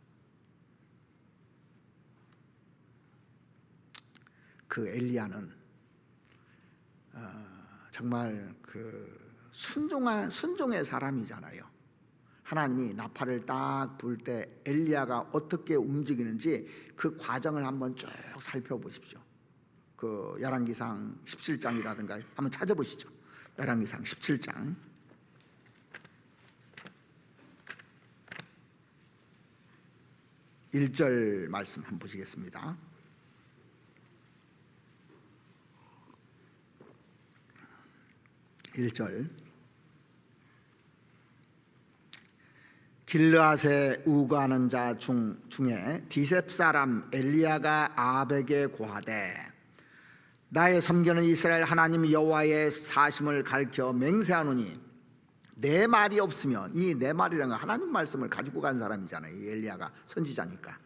그 엘리야는 정말 순종의 사람이잖아요. 하나님이 나팔을 딱 불 때 엘리야가 어떻게 움직이는지 그 과정을 한번 쭉 살펴보십시오. 그 열왕기상 17장이라든가 한번 찾아보시죠. 열왕기상 17장 1절 말씀 한번 보시겠습니다. 길르앗에 우거하는 자 중에 디셉 사람 엘리야가 아합에게 고하되 나의 섬기는 이스라엘 하나님 여호와의 사심을 가르쳐 맹세하노니 내 말이 없으면, 이 내 말이라는 건 하나님 말씀을 가지고 간 사람이잖아요. 이 엘리야가 선지자니까.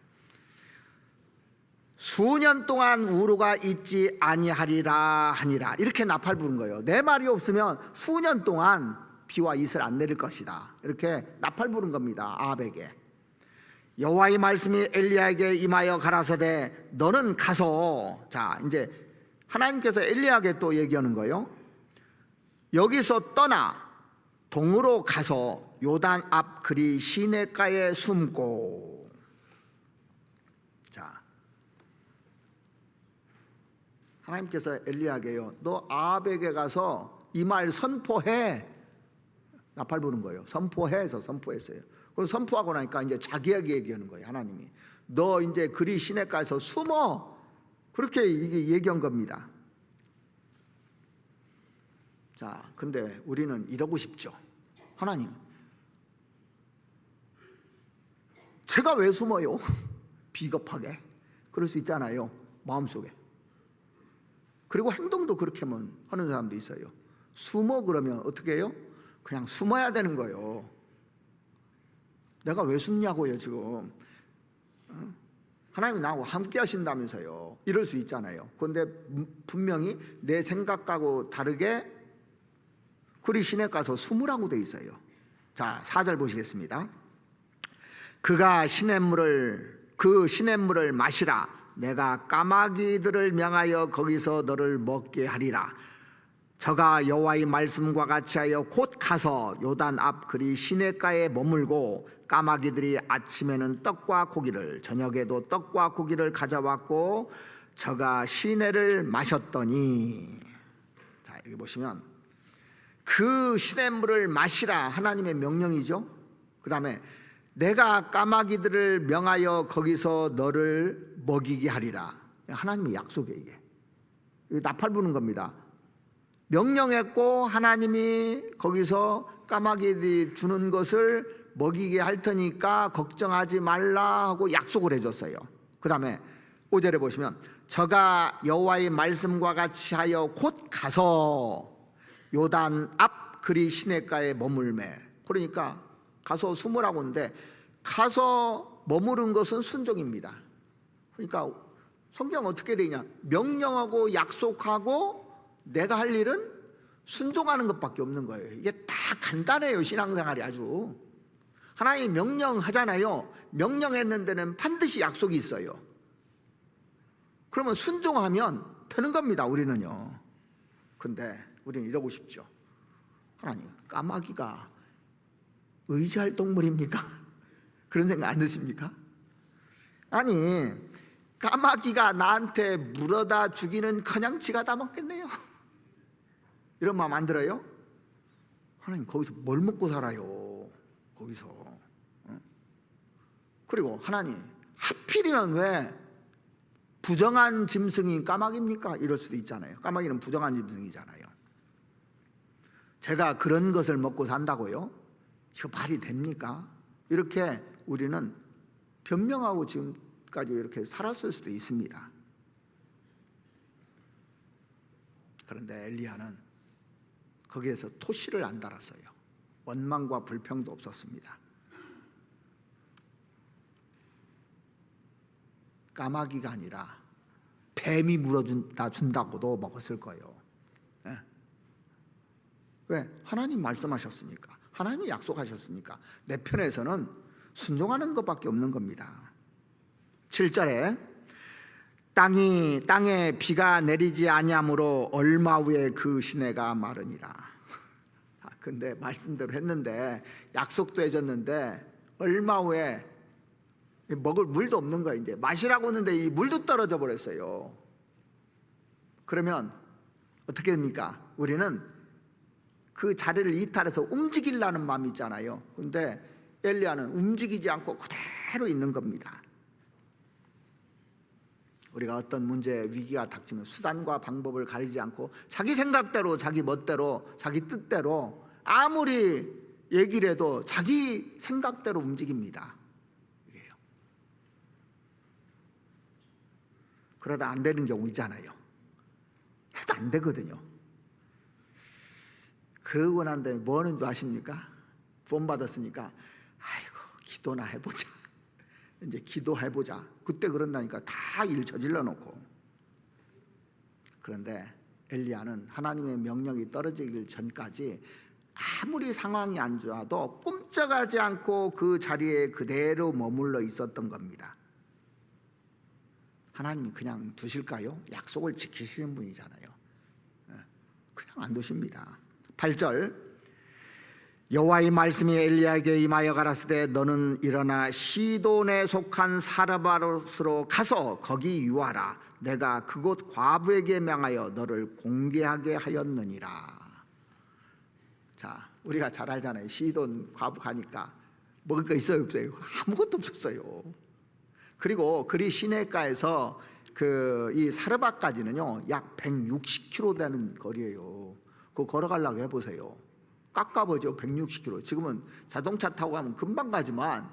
수년 동안 우루가 있지 아니하리라 하니라. 이렇게 나팔 부른 거예요. 내 말이 없으면 수년 동안 비와 이슬 안 내릴 것이다. 이렇게 나팔 부른 겁니다. 아합에게. 여호와의 말씀이 엘리야에게 임하여 가라사대 너는 가서, 자 이제 하나님께서 엘리야에게 또 얘기하는 거예요. 여기서 떠나 동으로 가서 요단 앞 그리 시냇가에 숨고. 자, 하나님께서 엘리야에게요, 너 아합에게 가서 이 말 선포해. 나팔 부는 거예요. 선포해서 선포했어요. 그 선포하고 나니까 이제 자기에게 얘기하는 거예요. 하나님이 너 이제 그리 시냇가에서 숨어. 그렇게 얘기한 겁니다. 자, 근데 우리는 이러고 싶죠. 하나님, 제가 왜 숨어요? 비겁하게. 그럴 수 있잖아요, 마음속에. 그리고 행동도 그렇게 하는 사람도 있어요. 숨어 그러면 어떻게 해요? 그냥 숨어야 되는 거예요. 내가 왜 숨냐고요 지금. 하나님이 나하고 함께 하신다면서요. 이럴 수 있잖아요. 그런데 분명히 내 생각하고 다르게 그리 시냇가서 숨으라고 돼 있어요. 자, 4절 보시겠습니다. 그가 그 시냇물을 마시라. 내가 까마귀들을 명하여 거기서 너를 먹게 하리라. 저가 여호와의 말씀과 같이 하여 곧 가서 요단 앞 그리 시냇가에 머물고 까마귀들이 아침에는 떡과 고기를 저녁에도 떡과 고기를 가져왔고 저가 시내를 마셨더니, 자 여기 보시면 그 시냇물을 마시라 하나님의 명령이죠. 그 다음에 내가 까마귀들을 명하여 거기서 너를 먹이게 하리라. 하나님의 약속이에요. 이게 나팔 부는 겁니다. 명령했고 하나님이 거기서 까마귀들이 주는 것을 먹이게 할 테니까 걱정하지 말라 하고 약속을 해줬어요. 그 다음에 5절에 보시면 저가 여호와의 말씀과 같이 하여 곧 가서 요단 앞 그리 시냇가에 머물매. 그러니까 가서 숨으라고 하는데 가서 머무른 것은 순종입니다. 그러니까 성경 어떻게 되냐, 명령하고 약속하고 내가 할 일은 순종하는 것밖에 없는 거예요. 이게 다 간단해요. 신앙생활이 아주. 하나님 명령하잖아요. 명령했는 데는 반드시 약속이 있어요. 그러면 순종하면 되는 겁니다. 우리는요. 근데 우리는 이러고 싶죠. 하나님, 까마귀가 의지할 동물입니까? 그런 생각 안 드십니까? 아니, 까마귀가 나한테 물어다 주기는 커녕 지가 다 먹겠네요. 이런 마음 안 들어요? 하나님, 거기서 뭘 먹고 살아요? 거기서. 그리고 하나님, 하필이면 왜 부정한 짐승인 까마귀입니까? 이럴 수도 있잖아요. 까마귀는 부정한 짐승이잖아요. 제가 그런 것을 먹고 산다고요? 이거 말이 됩니까? 이렇게 우리는 변명하고 지금까지 이렇게 살았을 수도 있습니다. 그런데 엘리야는 거기에서 토시를 안 달았어요. 원망과 불평도 없었습니다. 까마귀가 아니라 뱀이 물어준다 준다고도 먹었을 거예요. 네. 왜? 하나님 말씀하셨으니까, 하나님이 약속하셨으니까 내 편에서는 순종하는 것밖에 없는 겁니다. 7절에 땅에 비가 내리지 아니하므로 얼마 후에 그 시내가 마르니라. 근데 말씀대로 했는데 약속도 해줬는데 얼마 후에 먹을 물도 없는 거예요. 이제 마시라고 했는데 이 물도 떨어져 버렸어요. 그러면 어떻게 됩니까? 우리는 그 자리를 이탈해서 움직이려는 마음이 있잖아요. 근데 엘리야는 움직이지 않고 그대로 있는 겁니다. 우리가 어떤 문제, 위기가 닥치면 수단과 방법을 가리지 않고 자기 생각대로, 자기 멋대로, 자기 뜻대로 아무리 얘기를 해도 자기 생각대로 움직입니다. 이게요. 그러다 안 되는 경우 있잖아요. 해도 안 되거든요. 그러고 난 다음에 뭐 하는 줄 아십니까? 구원 받았으니까 아이고 기도나 해보자. 이제 기도해보자. 그때 그런다니까 다 일 저질러 놓고. 그런데 엘리야는 하나님의 명령이 떨어지기 전까지 아무리 상황이 안 좋아도 꼼짝하지 않고 그 자리에 그대로 머물러 있었던 겁니다. 하나님이 그냥 두실까요? 약속을 지키시는 분이잖아요. 그냥 안 두십니다. 8절 여호와의 말씀이 엘리야에게 임하여 가라사대 너는 일어나 시돈에 속한 사르밧으로 가서 거기 유하라. 내가 그곳 과부에게 명하여 너를 공개하게 하였느니라. 자, 우리가 잘 알잖아요. 시돈 과부 가니까 먹을 거 있어요, 없어요? 아무것도 없었어요. 그리고 그리 시내가에서 이 사르밧까지는요 약 160km 되는 거리예요. 그거 걸어가려고 해보세요. 깎아보죠. 160km. 지금은 자동차 타고 가면 금방 가지만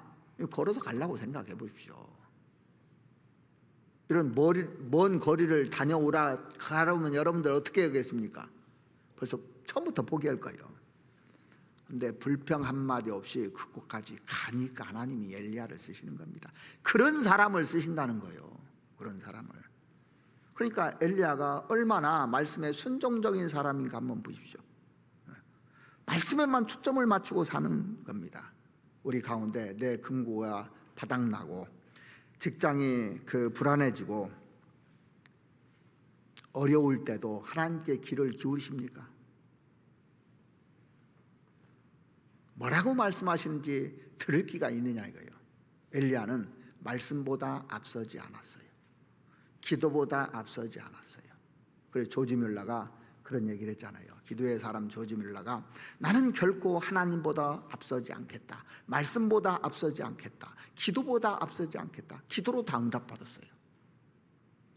걸어서 가려고 생각해 보십시오. 이런 먼 거리를 다녀오라 가라면 여러분들 어떻게 하겠습니까? 벌써 처음부터 포기할 거예요. 근데 불평 한마디 없이 그곳까지 가니까 하나님이 엘리야를 쓰시는 겁니다. 그런 사람을 쓰신다는 거예요. 그런 사람을. 그러니까 엘리야가 얼마나 말씀에 순종적인 사람인가 한번 보십시오. 말씀에만 초점을 맞추고 사는 겁니다. 우리 가운데 내 금고가 바닥나고 직장이 불안해지고 어려울 때도 하나님께 귀를 기울이십니까? 뭐라고 말씀하시는지 들을 기가 있느냐 이거예요. 엘리야는 말씀보다 앞서지 않았어요. 기도보다 앞서지 않았어요. 그래서 조지 뮬러가 그런 얘기를 했잖아요. 기도의 사람 조지 뮬러가 나는 결코 하나님보다 앞서지 않겠다. 말씀보다 앞서지 않겠다. 기도보다 앞서지 않겠다. 기도로 다 응답받았어요.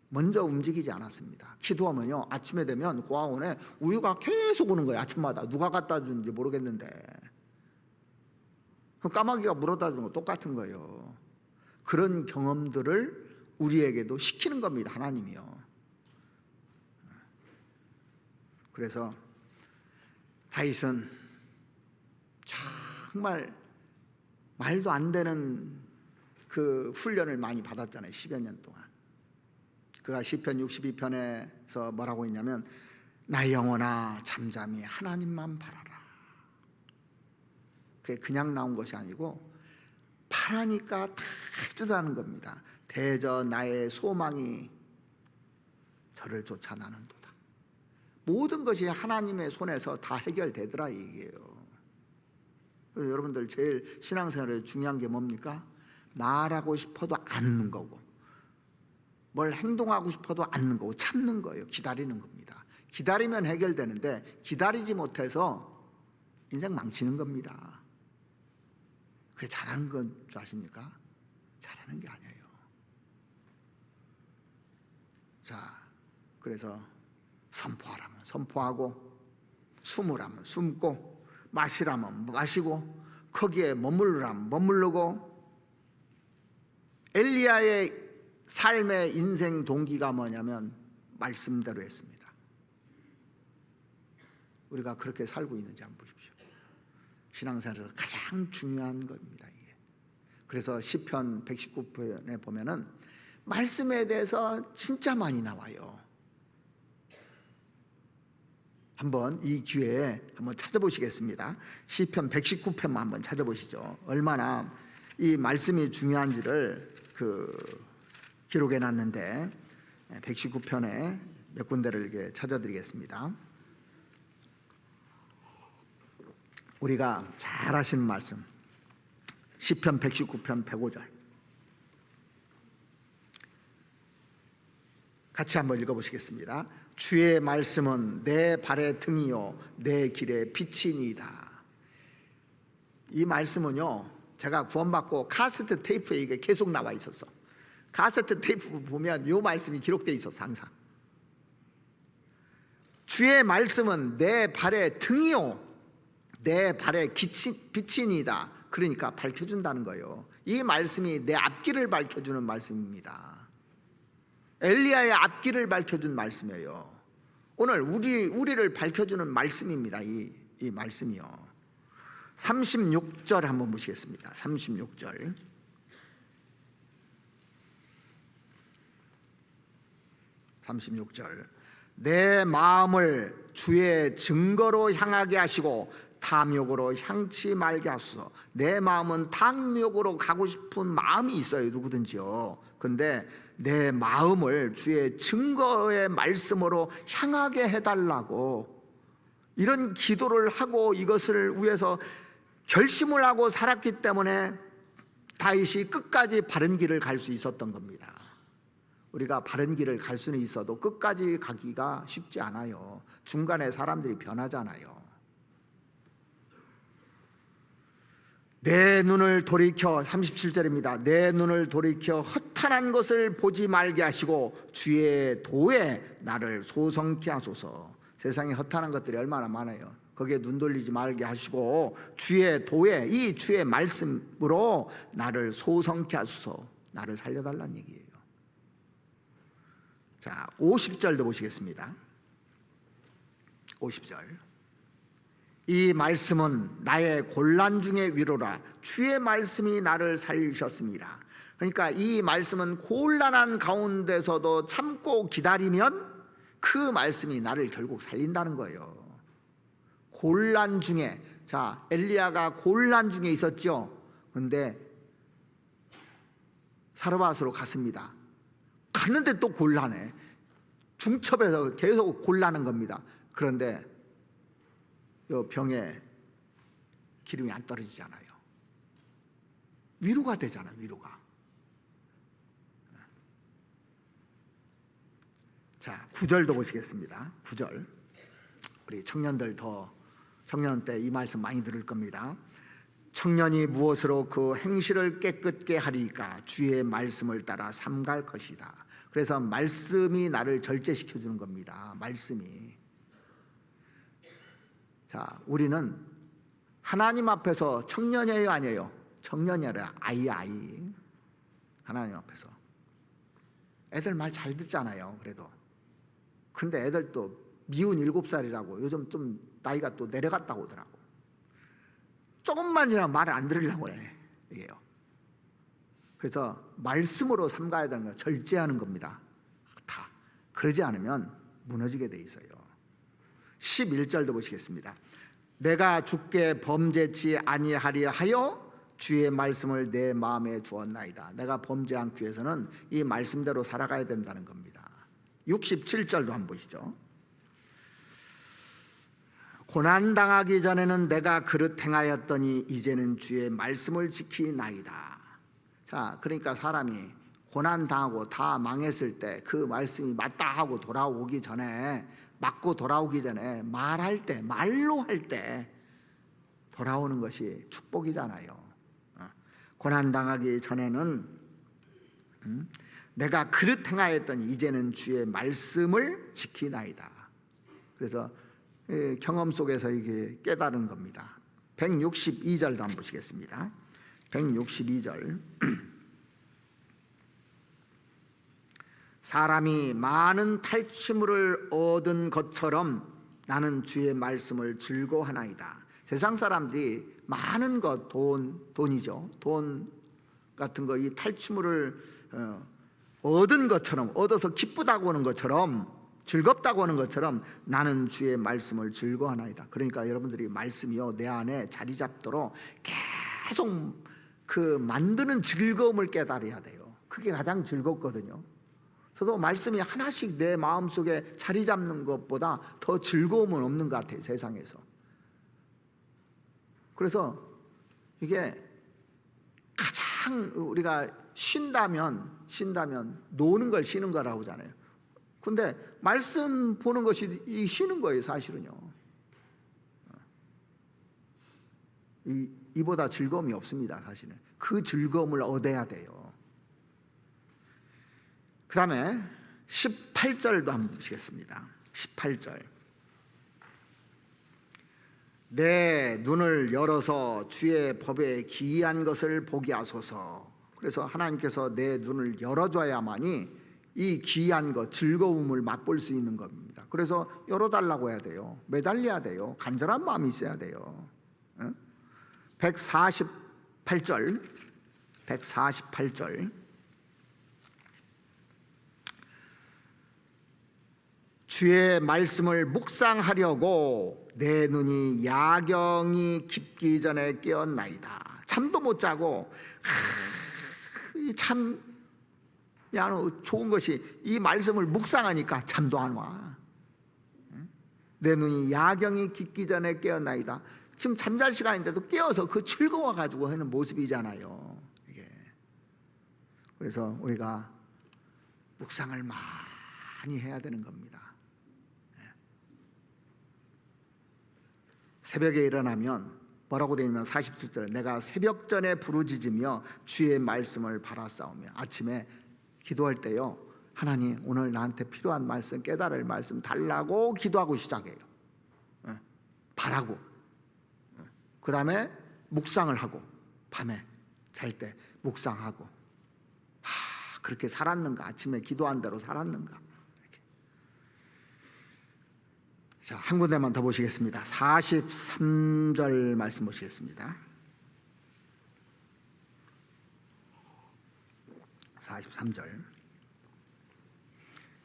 먼저 움직이지 않았습니다. 기도하면요, 아침에 되면 고아원에 우유가 계속 오는 거예요. 아침마다 누가 갖다 주는지 모르겠는데 까마귀가 물어다 주는 거 똑같은 거예요. 그런 경험들을 우리에게도 시키는 겁니다. 하나님이요. 그래서 다윗은 정말 말도 안 되는 그 훈련을 많이 받았잖아요. 10여 년 동안. 그가 시편 62편에서 뭐라고 했냐면 나의 영혼아 잠잠히 하나님만 바라라. 그게 그냥 나온 것이 아니고 바라니까 다 해주라는 겁니다. 대저 나의 소망이 저를 쫓아 나는도다. 모든 것이 하나님의 손에서 다 해결되더라 이게요. 여러분들 제일 신앙생활에 중요한 게 뭡니까? 말하고 싶어도 않는 거고 뭘 행동하고 싶어도 않는 거고 참는 거예요. 기다리는 겁니다. 기다리면 해결되는데 기다리지 못해서 인생 망치는 겁니다. 그게 잘하는 건 줄 아십니까? 잘하는 게 아니에요. 자, 그래서 선포하라면 선포하고 숨으라면 숨고 마시라면 마시고 거기에 머무르라면 머무르고 엘리야의 삶의 인생 동기가 뭐냐면 말씀대로 했습니다. 우리가 그렇게 살고 있는지 한번 보십시오. 신앙생활에서 가장 중요한 겁니다. 이게. 그래서 시편 119편에 보면은 말씀에 대해서 진짜 많이 나와요. 한번 이 기회에 한번 찾아보시겠습니다. 시편 119편만 한번 찾아보시죠. 얼마나 이 말씀이 중요한지를 기록해 놨는데 119편에 몇 군데를 이렇게 찾아드리겠습니다. 우리가 잘 아시는 말씀 시편 119편 105절 같이 한번 읽어보시겠습니다. 주의 말씀은 내 발의 등이요 내 길의 빛이니이다. 이 말씀은요 제가 구원받고 카세트 테이프에 이게 계속 나와 있었어. 카세트 테이프 보면 이 말씀이 기록되어 있었어. 항상 주의 말씀은 내 발의 등이요 내 발의 빛이니이다. 그러니까 밝혀준다는 거예요. 이 말씀이 내 앞길을 밝혀주는 말씀입니다. 엘리야의 앞길을 밝혀준 말씀이에요. 오늘 우리를 밝혀주는 말씀입니다. 이 말씀이요. 36절 한번 보시겠습니다. 36절. 내 마음을 주의 증거로 향하게 하시고 탐욕으로 향치 말게 하소서. 내 마음은 탐욕으로 가고 싶은 마음이 있어요. 누구든지요. 근데 내 마음을 주의 증거의 말씀으로 향하게 해달라고 이런 기도를 하고 이것을 위해서 결심을 하고 살았기 때문에 다윗이 끝까지 바른 길을 갈 수 있었던 겁니다. 우리가 바른 길을 갈 수는 있어도 끝까지 가기가 쉽지 않아요. 중간에 사람들이 변하잖아요. 내 눈을 돌이켜 37절입니다. 내 눈을 돌이켜 허탄한 것을 보지 말게 하시고 주의 도에 나를 소성케 하소서. 세상에 허탄한 것들이 얼마나 많아요. 거기에 눈 돌리지 말게 하시고 주의 도에 이 주의 말씀으로 나를 소성케 하소서. 나를 살려달라는 얘기예요. 자, 50절도 보시겠습니다. 50절. 이 말씀은 나의 곤란 중의 위로라. 주의 말씀이 나를 살리셨습니다. 그러니까 이 말씀은 곤란한 가운데서도 참고 기다리면 그 말씀이 나를 결국 살린다는 거예요. 곤란 중에, 자, 엘리야가 곤란 중에 있었죠. 그런데 사르밧으로 갔습니다. 갔는데 또 곤란해. 중첩에서 계속 곤란한 겁니다. 그런데 이 병에 기름이 안 떨어지잖아요. 위로가 되잖아요. 위로가. 자, 9절도 보시겠습니다. 9절. 우리 청년들 청년 때 이 말씀 많이 들을 겁니다. 청년이 무엇으로 그 행실을 깨끗게 하리까? 주의 말씀을 따라 삼갈 것이다. 그래서 말씀이 나를 절제시켜 주는 겁니다. 말씀이. 자, 우리는 하나님 앞에서 청년이에요, 아니에요? 청년이라 아이. 하나님 앞에서 애들 말 잘 듣잖아요. 그래도 근데 애들 또 미운 7살이라고 요즘 좀 나이가 또 내려갔다고 하더라고. 조금만 지나면 말을 안 들으려고 해. 이게요. 그래서 말씀으로 삼가야 되는 거 절제하는 겁니다. 다. 그러지 않으면 무너지게 돼 있어요. 11절도 보시겠습니다. 내가 주께 범죄치 아니하려 하여 주의 말씀을 내 마음에 두었나이다. 내가 범죄 않기 위해서는 이 말씀대로 살아가야 된다는 겁니다. 67절도 한번 보시죠. 고난당하기 전에는 내가 그릇 행하였더니 이제는 주의 말씀을 지키나이다. 자, 그러니까 사람이 고난당하고 다 망했을 때 그 말씀이 맞다 하고 돌아오기 전에, 맞고 돌아오기 전에 말할 때, 말로 할 때 돌아오는 것이 축복이잖아요. 고난당하기 전에는 내가 그릇 행하였더니 이제는 주의 말씀을 지키나이다. 그래서 경험 속에서 이게 깨달은 겁니다. 162절도 한번 보시겠습니다. 162절. 사람이 많은 탈취물을 얻은 것처럼 나는 주의 말씀을 즐거워하나이다. 세상 사람들이 많은 것, 돈이죠. 돈 같은 거, 이 탈취물을 얻은 것처럼, 얻어서 기쁘다고 하는 것처럼, 즐겁다고 하는 것처럼 나는 주의 말씀을 즐거워하나이다. 그러니까 여러분들이 말씀이요 내 안에 자리 잡도록 계속 그 만드는 즐거움을 깨달아야 돼요. 그게 가장 즐겁거든요. 저도 말씀이 하나씩 내 마음속에 자리 잡는 것보다 더 즐거움은 없는 것 같아요, 세상에서. 그래서 이게 가장 우리가 쉰다면 노는 걸 쉬는 거라고 하잖아요. 근데 말씀 보는 것이 쉬는 거예요, 사실은요. 이보다 즐거움이 없습니다, 사실은. 그 즐거움을 얻어야 돼요. 그 다음에 18절도 한번 보시겠습니다. 18절. 내 눈을 열어서 주의 법에 기이한 것을 보게 하소서. 그래서 하나님께서 내 눈을 열어줘야만이 이 기이한 것, 즐거움을 맛볼 수 있는 겁니다. 그래서 열어달라고 해야 돼요. 매달려야 돼요. 간절한 마음이 있어야 돼요. 148절. 주의 말씀을 묵상하려고 내 눈이 야경이 깊기 전에 깨었나이다. 잠도 못 자고 참 좋은 것이 이 말씀을 묵상하니까 잠도 안 와. 내 눈이 야경이 깊기 전에 깨었나이다. 지금 잠잘 시간인데도 깨어서 그 즐거워가지고 하는 모습이잖아요. 이게. 그래서 우리가 묵상을 많이 해야 되는 겁니다. 새벽에 일어나면 뭐라고 되어 있냐면 47절에 내가 새벽 전에 부르짖으며 주의 말씀을 바라싸우며. 아침에 기도할 때요, 하나님 오늘 나한테 필요한 말씀, 깨달을 말씀 달라고 기도하고 시작해요. 바라고. 그 다음에 묵상을 하고, 밤에 잘 때 묵상하고, 그렇게 살았는가, 아침에 기도한 대로 살았는가. 이렇게. 자, 한 군데만 더 보시겠습니다. 43절 말씀 보시겠습니다. 43절.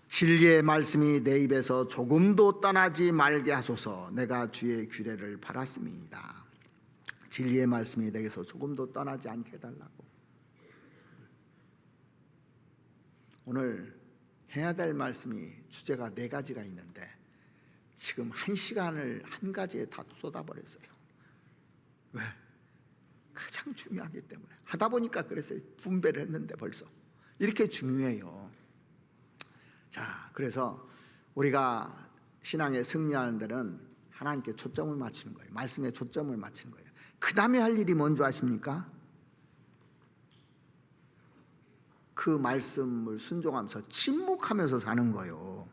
진리의 말씀이 내 입에서 조금도 떠나지 말게 하소서. 내가 주의 규례를 바랐습니다. 진리의 말씀이 내게서 조금도 떠나지 않게 해달라고. 오늘 해야 될 말씀이 주제가 4가지가 있는데 지금 1시간을 한 가지에 다 쏟아버렸어요. 왜? 가장 중요하기 때문에. 하다 보니까 그래서 분배를 했는데 벌써 이렇게 중요해요. 자, 그래서 우리가 신앙에 승리하는 데는 하나님께 초점을 맞추는 거예요. 말씀에 초점을 맞추는 거예요. 그 다음에 할 일이 뭔지 아십니까? 그 말씀을 순종하면서 침묵하면서 사는 거예요.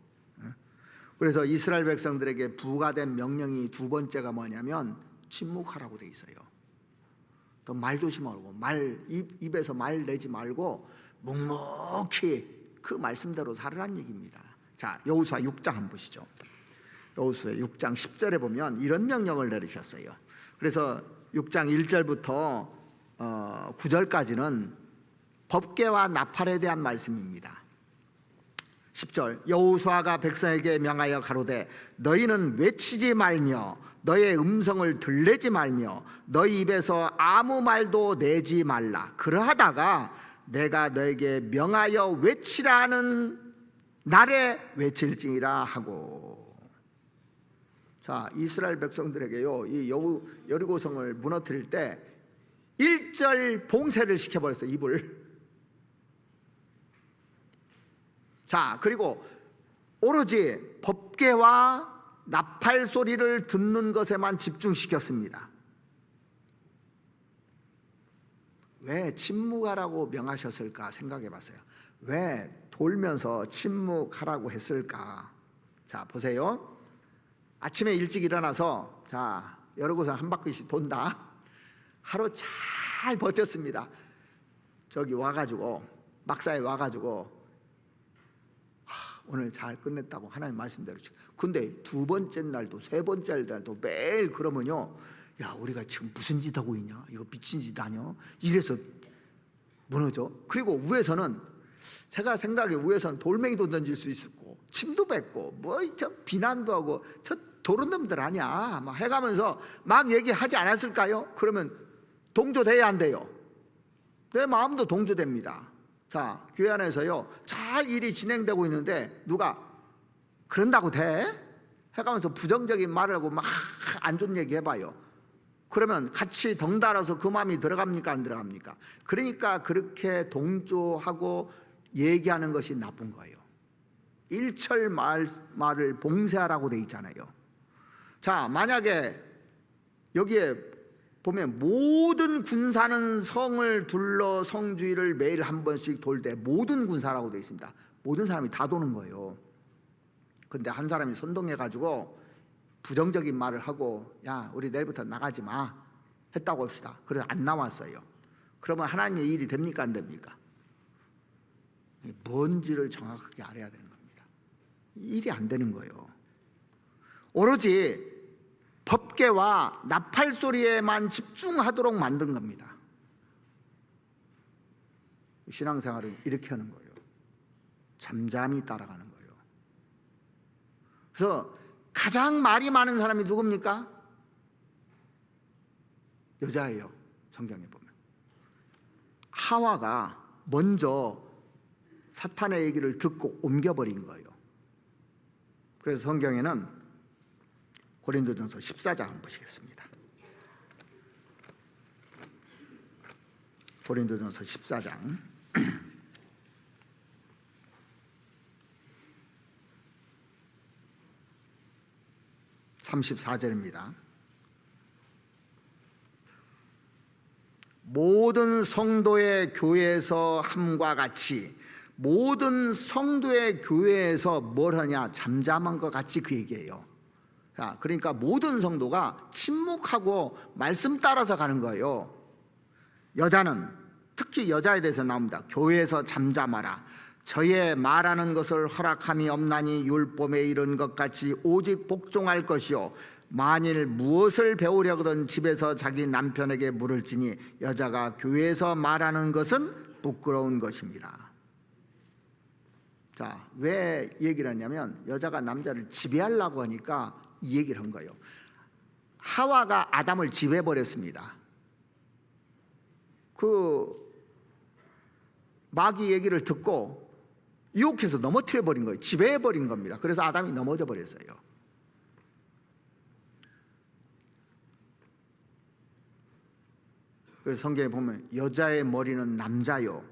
그래서 이스라엘 백성들에게 부과된 명령이 두 번째가 뭐냐면 침묵하라고 돼 있어요. 또 말 조심하라고. 입에서 말 내지 말고 묵묵히 그 말씀대로 살으란 얘기입니다. 자, 여호수아 6장 한번 보시죠. 여호수아 6장 10절에 보면 이런 명령을 내리셨어요. 그래서 6장 1절부터 9절까지는 법궤와 나팔에 대한 말씀입니다. 10절, 여호수아가 백성에게 명하여 가로되 너희는 외치지 말며 너의 음성을 들내지 말며 너희 입에서 아무 말도 내지 말라. 그러하다가 내가 너에게 명하여 외치라 하는 날에 외칠지니라 하고. 자, 이스라엘 백성들에게요, 이 여리고성을 무너뜨릴 때 1절 봉쇄를 시켜버렸어요. 입을. 자, 그리고 오로지 법궤와 나팔 소리를 듣는 것에만 집중시켰습니다. 왜 침묵하라고 명하셨을까 생각해 봤어요. 왜 돌면서 침묵하라고 했을까? 자, 보세요. 아침에 일찍 일어나서 자, 여리고성 한 바퀴씩 돈다. 하루 잘 버텼습니다. 저기 와가지고 막사에 와가지고 오늘 잘 끝냈다고 하나님 말씀대로. 근데 두 번째 날도 세 번째 날도 매일 그러면요, 야, 우리가 지금 무슨 짓 하고 있냐? 이거 미친 짓 아니야? 이래서 무너져. 그리고 위에서는 제가 생각에 위에서는 돌멩이도 던질 수 있었고 침도 뱉고 뭐 저 비난도 하고 저 도른 놈들 아니야 막 해가면서 막 얘기하지 않았을까요? 그러면 동조돼야 안 돼요. 내 마음도 동조됩니다. 자, 교회 안에서요 잘 일이 진행되고 있는데 누가 그런다고 돼? 해가면서 부정적인 말을 하고 막 안 좋은 얘기 해봐요. 그러면 같이 덩달아서 그 마음이 들어갑니까 안 들어갑니까? 그러니까 그렇게 동조하고 얘기하는 것이 나쁜 거예요. 일철 말을 봉쇄하라고 돼 있잖아요. 자, 만약에 여기에 보면 모든 군사는 성을 둘러 성주위를 매일 한 번씩 돌 때 모든 군사라고 되어 있습니다. 모든 사람이 다 도는 거예요. 근데 한 사람이 선동해가지고 부정적인 말을 하고 야, 우리 내일부터 나가지 마 했다고 합시다. 그래서 안 나왔어요. 그러면 하나님의 일이 됩니까 안 됩니까? 뭔지를 정확하게 알아야 되는 겁니다. 일이 안 되는 거예요. 오로지 법궤와 나팔 소리에만 집중하도록 만든 겁니다. 신앙생활은 이렇게 하는 거예요. 잠잠히 따라가는 거예요. 그래서 가장 말이 많은 사람이 누굽니까? 여자예요. 성경에 보면 하와가 먼저 사탄의 얘기를 듣고 옮겨버린 거예요. 그래서 성경에는 고린도전서 14장 한번 보시겠습니다. 고린도전서 14장 34절입니다. 모든 성도의 교회에서 함과 같이, 모든 성도의 교회에서 뭘 하냐? 잠잠한 것 같이 그 얘기예요. 자, 그러니까 모든 성도가 침묵하고 말씀 따라서 가는 거예요. 여자는, 특히 여자에 대해서 나옵니다. 교회에서 잠잠하라. 저의 말하는 것을 허락함이 없나니 율법에 이른 것 같이 오직 복종할 것이요, 만일 무엇을 배우려거든 집에서 자기 남편에게 물을지니 여자가 교회에서 말하는 것은 부끄러운 것입니다. 자, 왜 얘기를 하냐면 여자가 남자를 지배하려고 하니까 이 얘기를 한 거예요. 하와가 아담을 지배해버렸습니다. 그 마귀 얘기를 듣고 유혹해서 넘어뜨려버린 거예요. 지배해버린 겁니다. 그래서 아담이 넘어져 버렸어요. 그래서 성경에 보면 여자의 머리는 남자요,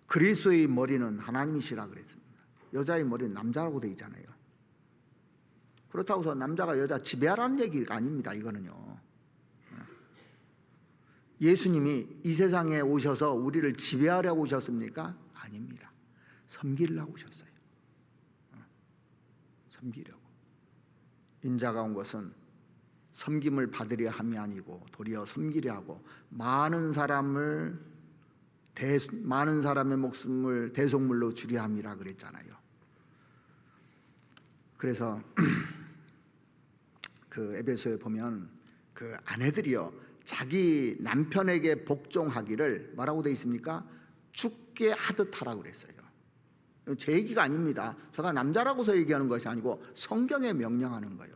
그리스도의 머리는 하나님이시라 그랬습니다. 여자의 머리는 남자라고 되어 있잖아요. 그렇다고 해서 남자가 여자 지배하라는 얘기가 아닙니다. 이거는요, 예수님이 이 세상에 오셔서 우리를 지배하려고 오셨습니까? 아닙니다. 섬기려고 오셨어요. 섬기려고. 인자가 온 것은 섬김을 받으려 함이 아니고 도리어 섬기려 하고 많은 사람의 목숨을 대속물로 주려 함이라 그랬잖아요. 그래서 그 에베소에 보면 그 아내들이요, 자기 남편에게 복종하기를 뭐라고 되어 있습니까? 죽게 하듯 하라고 그랬어요. 제 얘기가 아닙니다. 제가 남자라고서 얘기하는 것이 아니고 성경에 명령하는 거예요.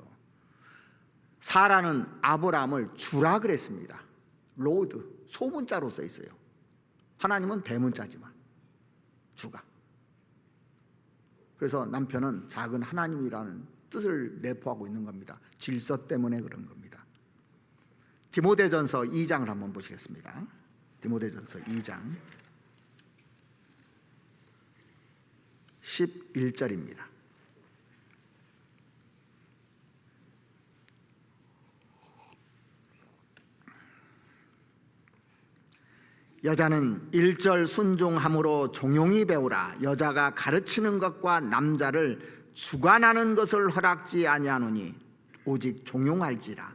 사라는 아브라함을 주라 그랬습니다. 로드, 소문자로 써 있어요. 하나님은 대문자지만 주가. 그래서 남편은 작은 하나님이라는 뜻을 내포하고 있는 겁니다. 질서 때문에 그런 겁니다. 디모데전서 2장을 한번 보시겠습니다. 디모데전서 2장 11절입니다. 여자는 1절 순종함으로 종용히 배우라. 여자가 가르치는 것과 남자를 주관하는 것을 허락지 아니하노니 오직 종용할지라.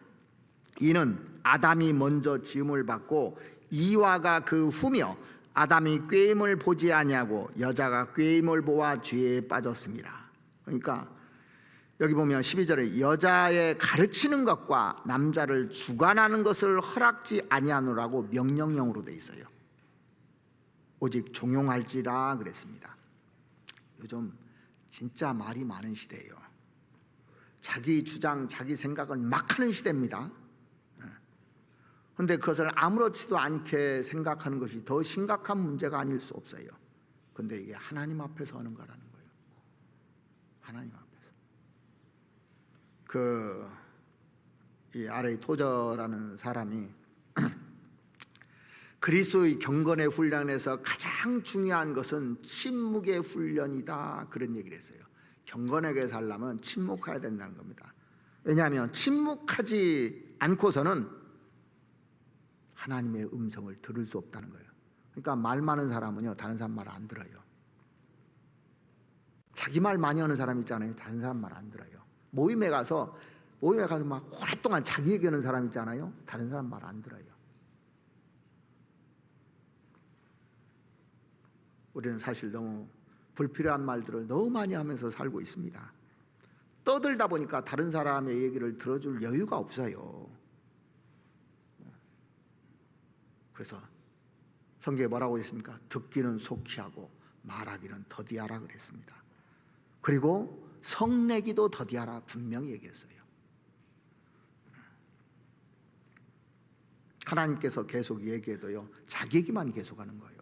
이는 아담이 먼저 지음을 받고 이와가 그 후며 아담이 꾀임을 보지 아니하고 여자가 꾀임을 보아 죄에 빠졌습니다. 그러니까 여기 보면 12절에 여자의 가르치는 것과 남자를 주관하는 것을 허락지 아니하노라고 명령형으로 되어 있어요. 오직 종용할지라 그랬습니다. 요즘 진짜 말이 많은 시대예요. 자기 주장, 자기 생각을 막 하는 시대입니다. 그런데 그것을 아무렇지도 않게 생각하는 것이 더 심각한 문제가 아닐 수 없어요. 그런데 이게 하나님 앞에서 하는 거라는 거예요. 하나님 앞에서. 이 R.A. 토저라는 사람이 그리스도의 경건의 훈련에서 가장 중요한 것은 침묵의 훈련이다, 그런 얘기를 했어요. 경건하게 살려면 침묵해야 된다는 겁니다. 왜냐하면 침묵하지 않고서는 하나님의 음성을 들을 수 없다는 거예요. 그러니까 말 많은 사람은요, 다른 사람 말 안 들어요. 자기 말 많이 하는 사람 있잖아요. 다른 사람 말 안 들어요. 모임에 가서 막 오랫동안 자기 얘기하는 사람 있잖아요. 다른 사람 말 안 들어요. 우리는 사실 너무 불필요한 말들을 너무 많이 하면서 살고 있습니다. 떠들다 보니까 다른 사람의 얘기를 들어줄 여유가 없어요. 그래서 성경에 뭐라고 했습니까? 듣기는 속히 하고 말하기는 더디하라 그랬습니다. 그리고 성내기도 더디하라 분명히 얘기했어요. 하나님께서 계속 얘기해도요, 자기 얘기만 계속하는 거예요.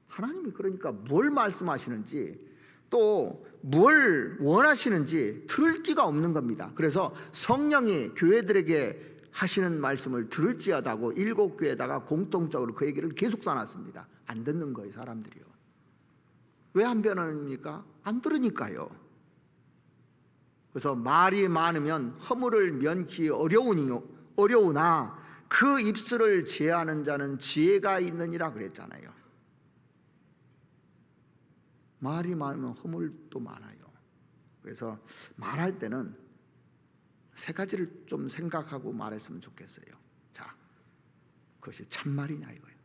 하나님이 그러니까 뭘 말씀하시는지 또 뭘 원하시는지 들을 기가 없는 겁니다. 그래서 성령이 교회들에게 하시는 말씀을 들을지어다고 7교회에다가 공통적으로 그 얘기를 계속 써놨습니다. 안 듣는 거예요, 사람들이요. 왜 안 변합니까? 안 들으니까요. 그래서 말이 많으면 허물을 면키 어려우나 그 입술을 제하는 자는 지혜가 있느니라 그랬잖아요. 말이 많으면 허물도 많아요. 그래서 말할 때는 세 가지를 좀 생각하고 말했으면 좋겠어요. 자, 그것이 참말이냐 이거예요.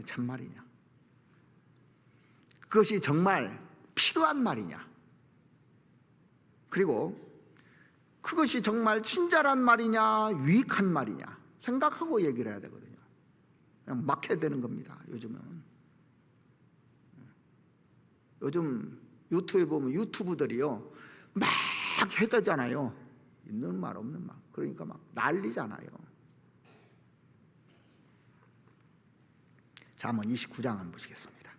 참말이냐? 그것이 정말 필요한 말이냐? 그리고 그것이 정말 친절한 말이냐, 유익한 말이냐 생각하고 얘기를 해야 되거든요. 그냥 막 해야 되는 겁니다. 요즘 유튜브에 보면 유튜브들이요 막 해대잖아요. 있는 말 없는 말. 그러니까 막 난리잖아요. 잠언 29장 한번 보시겠습니다.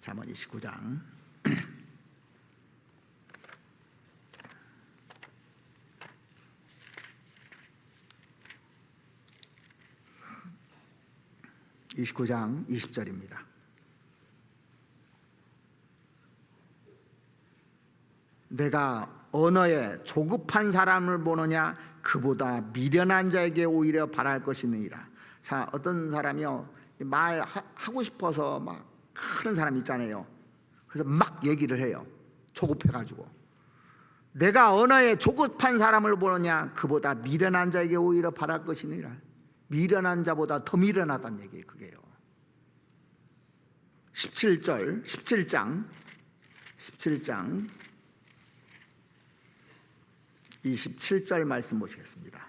잠언 29장 29장 20절입니다. 내가 언어에 조급한 사람을 보느냐 그보다 미련한 자에게 오히려 바랄 것이니라. 자, 어떤 사람이요 말하고 싶어서 막 하는 사람 있잖아요. 그래서 막 얘기를 해요. 조급해가지고. 내가 언어에 조급한 사람을 보느냐 그보다 미련한 자에게 오히려 바랄 것이니라. 미련한 자보다 더 미련하다는 얘기예요. 그게요. 17장 27절 말씀 보시겠습니다.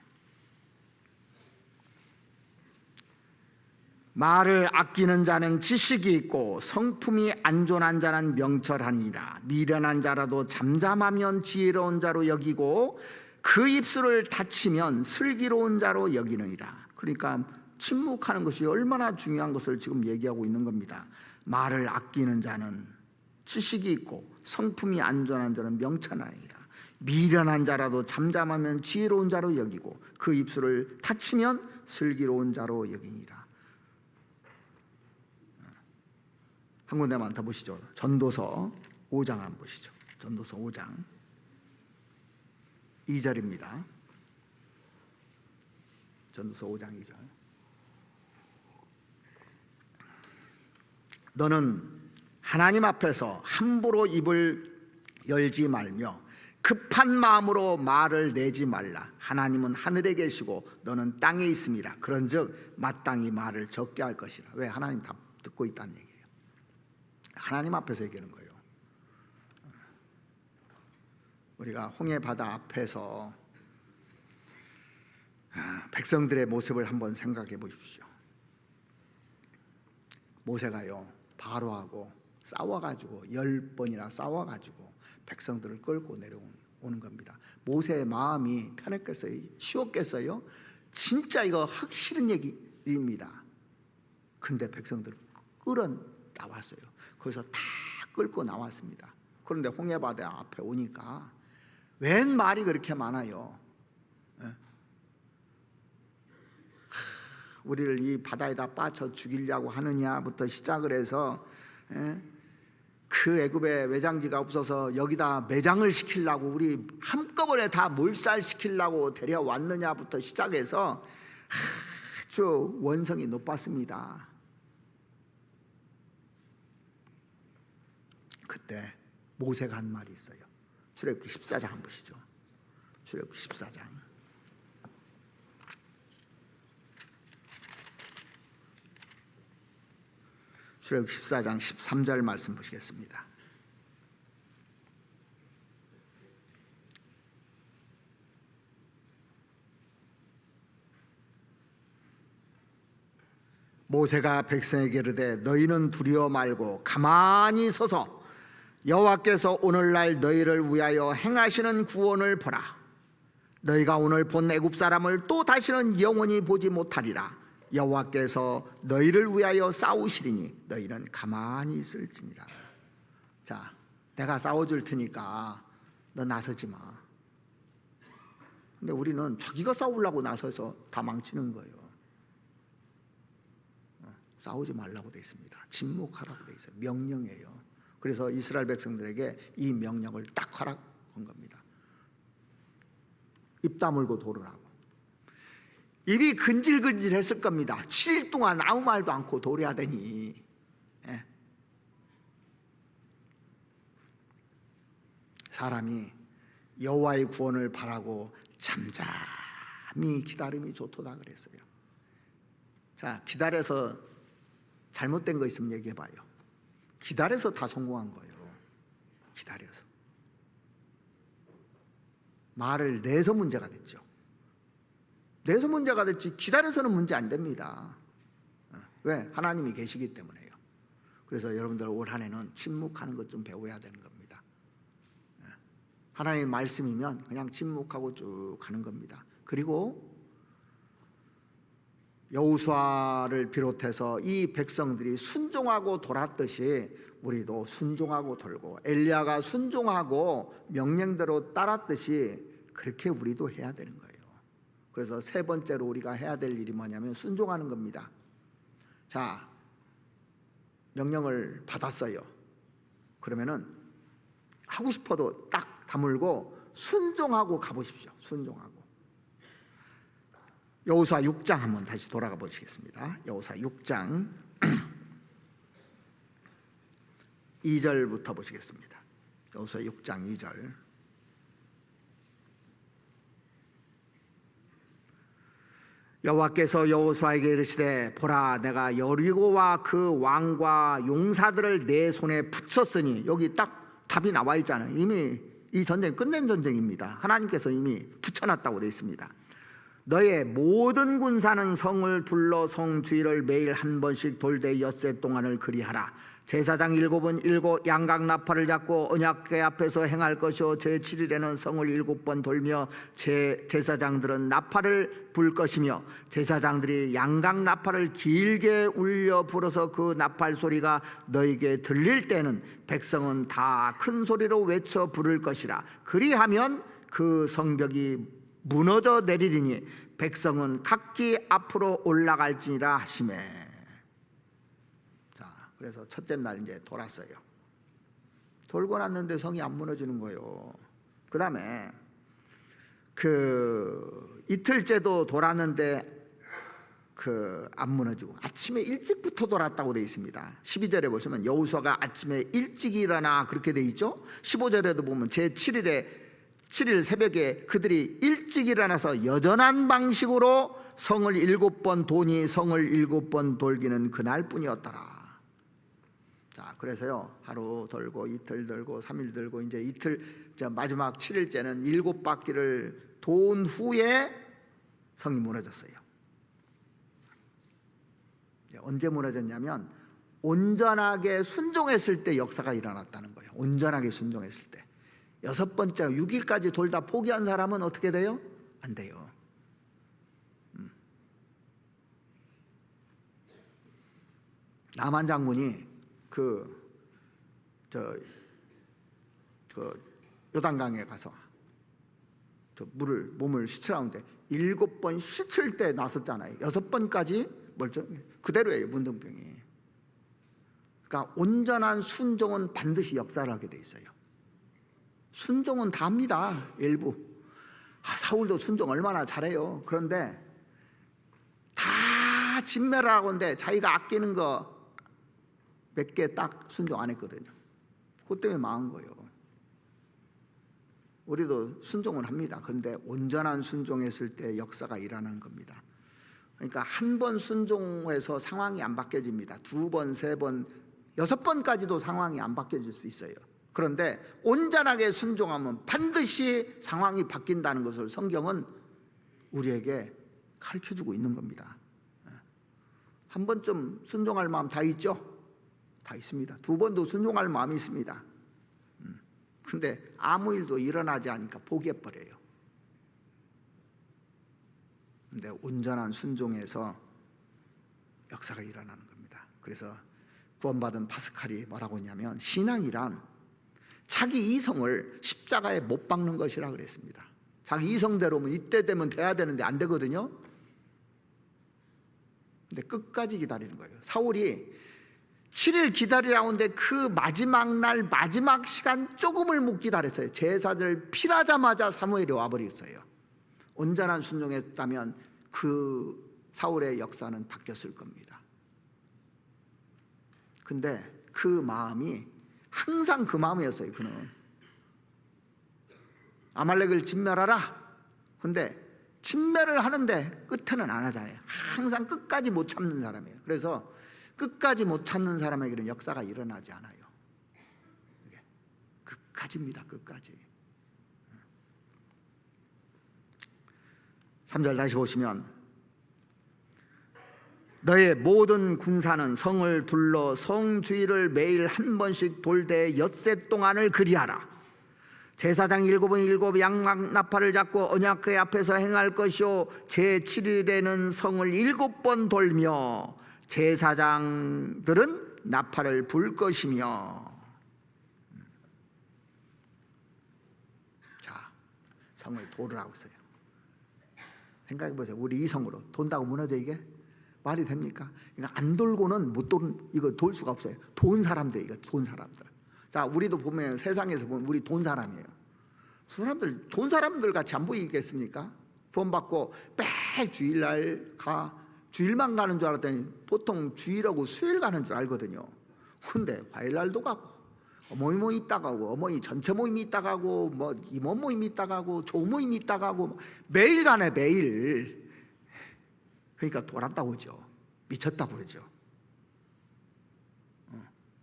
말을 아끼는 자는 지식이 있고 성품이 안전한 자는 명철하니라. 미련한 자라도 잠잠하면 지혜로운 자로 여기고 그 입술을 닫히면 슬기로운 자로 여기느니라. 그러니까 침묵하는 것이 얼마나 중요한 것을 지금 얘기하고 있는 겁니다. 말을 아끼는 자는 지식이 있고 성품이 안전한 자는 명철하니라. 미련한 자라도 잠잠하면 지혜로운 자로 여기고 그 입술을 닫히면 슬기로운 자로 여기니라. 한 군데만 더 보시죠. 전도서 5장 한번 보시죠. 전도서 5장 2절입니다. 전도서 5장 2절. 너는 하나님 앞에서 함부로 입을 열지 말며 급한 마음으로 말을 내지 말라. 하나님은 하늘에 계시고 너는 땅에 있음이라. 그런즉 마땅히 말을 적게 할 것이라. 왜? 하나님 다 듣고 있다는 얘기예요. 하나님 앞에서 얘기하는 거예요. 우리가 홍해 바다 앞에서 백성들의 모습을 한번 생각해 보십시오. 모세가요 바로하고 싸워가지고 10번이나 싸워가지고 백성들을 끌고 내려오는 겁니다. 모세의 마음이 편했겠어요? 쉬웠겠어요? 진짜 이거 하기 싫은 얘기입니다. 근데 백성들을 끌어 나왔어요. 거기서 다 끌고 나왔습니다. 그런데 홍해바다 앞에 오니까 웬 말이 그렇게 많아요. 우리를 이 바다에다 빠쳐 죽이려고 하느냐부터 시작을 해서 그 애굽에 매장지가 없어서 여기다 매장을 시키려고 우리 한꺼번에 다 몰살시키려고 데려왔느냐부터 시작해서 아주 원성이 높았습니다. 그때 모세가 한 말이 있어요. 출애굽기 14장 한번 보시죠. 출애굽기 14장 출애굽기 14장 13절 말씀 보시겠습니다. 모세가 백성에게 이르되 너희는 두려워 말고 가만히 서서 여호와께서 오늘날 너희를 위하여 행하시는 구원을 보라. 너희가 오늘 본 애굽 사람을 또 다시는 영원히 보지 못하리라. 여호와께서 너희를 위하여 싸우시리니 너희는 가만히 있을지니라. 자, 내가 싸워줄 테니까 너 나서지 마. 근데 우리는 자기가 싸우려고 나서서 다 망치는 거예요. 싸우지 말라고 돼 있습니다. 침묵하라고 돼 있어요. 명령이에요. 그래서 이스라엘 백성들에게 이 명령을 딱 허락한 겁니다. 입 다물고 돌으라고. 입이 근질근질했을 겁니다. 7일 동안 아무 말도 않고 도래하더니 사람이 여호와의 구원을 바라고 잠잠히 기다림이 좋도다 그랬어요. 자, 기다려서 잘못된 거 있으면 얘기해봐요. 기다려서 다 성공한 거예요. 기다려서. 말을 내서 문제가 됐죠. 내서 문제가 됐지 기다려서는 문제 안 됩니다. 왜? 하나님이 계시기 때문에요. 그래서 여러분들 올 한 해는 침묵하는 것 좀 배워야 되는 겁니다. 하나님의 말씀이면 그냥 침묵하고 쭉 가는 겁니다. 그리고 여호수아를 비롯해서 이 백성들이 순종하고 돌았듯이 우리도 순종하고 돌고 엘리야가 순종하고 명령대로 따랐듯이 그렇게 우리도 해야 되는 거예요. 그래서 세 번째로 우리가 해야 될 일이 뭐냐면 순종하는 겁니다. 자, 명령을 받았어요. 그러면은 하고 싶어도 딱 다물고 순종하고 가보십시오. 순종하고. 여호수아 6장 한번 다시 돌아가 보시겠습니다. 여호수아 6장 2절부터 보시겠습니다. 여호수아 6장 2절. 여호와께서 여호수아에게 이르시되 보라 내가 여리고와 그 왕과 용사들을 내 손에 붙였으니, 여기 딱 답이 나와 있잖아요. 이미 이 전쟁 끝낸 전쟁입니다. 하나님께서 이미 붙여놨다고 되어 있습니다. 너의 모든 군사는 성을 둘러 성 주위를 매일 한 번씩 돌되 엿새 동안을 그리하라. 제사장 7은 7 양각 나팔을 잡고 언약궤 앞에서 행할 것이요 제7일에는 성을 7번 돌며 제사장들은 나팔을 불 것이며, 제사장들이 양각 나팔을 길게 울려 불어서 그 나팔 소리가 너에게 들릴 때는 백성은 다 큰 소리로 외쳐 부를 것이라. 그리하면 그 성벽이 무너져 내리리니 백성은 각기 앞으로 올라갈지니라 하시매. 그래서 첫째 날 이제 돌았어요. 돌고 났는데 성이 안 무너지는 거예요. 그 다음에 이틀째도 돌았는데 안 무너지고 아침에 일찍부터 돌았다고 되어 있습니다. 12절에 보시면 여호수아가 아침에 일찍 일어나 그렇게 되어 있죠. 15절에도 보면 제7일 새벽에 그들이 일찍 일어나서 여전한 방식으로 성을 7번 도니 성을 7번 돌기는 그날뿐이었더라. 자, 그래서요 하루 돌고 이틀 돌고 3일 돌고 이제 이틀 마지막 7일째는 7바퀴를 돈 후에 성이 무너졌어요. 언제 무너졌냐면 온전하게 순종했을 때 역사가 일어났다는 거예요. 온전하게 순종했을 때. 6번째 6일까지 돌다 포기한 사람은 어떻게 돼요? 안 돼요. 나만 장군이 요단강에 가서 몸을 씻으라는데 7번 씻을 때 나섰잖아요. 6번까지 멀쩡해. 그대로예요, 문둥병이. 그러니까 온전한 순종은 반드시 역사를 하게 돼 있어요. 순종은 다 합니다. 일부. 사울도 순종 얼마나 잘해요. 그런데 다 진멸하라고 하는데 자기가 아끼는 거 몇 개 딱 순종 안 했거든요. 그것 때문에 망한 거예요. 우리도 순종은 합니다. 그런데 온전한 순종했을 때 역사가 일어나는 겁니다. 그러니까 한 번 순종해서 상황이 안 바뀌어집니다. 2번, 3번, 6번까지도 상황이 안 바뀌어질 수 있어요. 그런데 온전하게 순종하면 반드시 상황이 바뀐다는 것을 성경은 우리에게 가르쳐주고 있는 겁니다. 한 번쯤 순종할 마음 다 있죠? 다 있습니다. 2번도 순종할 마음이 있습니다. 근데 아무 일도 일어나지 않으니까 포기해버려요. 근데 온전한 순종에서 역사가 일어나는 겁니다. 그래서 구원받은 파스칼이 뭐라고 했냐면 신앙이란 자기 이성을 십자가에 못 박는 것이라 그랬습니다. 자기 이성대로면 이때 되면 돼야 되는데 안 되거든요. 근데 끝까지 기다리는 거예요. 사울이 7일 기다리라고 하는데 그 마지막 날 마지막 시간 조금을 못 기다렸어요. 제사들 피하자마자 사무엘이 와버렸어요. 온전한 순종했다면 그 사울의 역사는 바뀌었을 겁니다. 근데 그 마음이 항상 그 마음이었어요. 그는 아말렉을 진멸하라. 근데 진멸을 하는데 끝에는 안 하잖아요. 항상 끝까지 못 참는 사람이에요. 그래서 끝까지 못 참는 사람에게는 역사가 일어나지 않아요. 끝까지입니다. 끝까지. 3절 다시 보시면 너의 모든 군사는 성을 둘러 성 주위를 매일 한 번씩 돌되 엿새 동안을 그리하라. 제사장 7은 7 양막 나팔을 잡고 언약궤 앞에서 행할 것이요 제7일에는 성을 7번 돌며 제사장들은 나팔을 불 것이며. 자, 성을 돌으라고 했어요. 생각해 보세요. 우리 이 성으로 돈다고 무너져 이게? 말이 됩니까? 그러니까 안 돌고는 못 도는, 이거 돌 수가 없어요. 돈 사람들, 이거 돈 사람들. 자, 우리도 보면 세상에서 보면 우리 돈 사람이에요. 사람들 돈 사람들 같이 안 보이겠습니까? 구원받고 매 주일날 가, 주일만 가는 줄 알았더니 보통 주일하고 수요일 가는 줄 알거든요. 근데 화요일날도 가고, 어머니 모임 있다 가고, 어머니 전체 모임 있다 가고, 뭐 임원 모임 있다 가고, 조 모임 있다 가고, 매일 가네, 매일. 그러니까 돌았다고 그러죠. 미쳤다고 그러죠.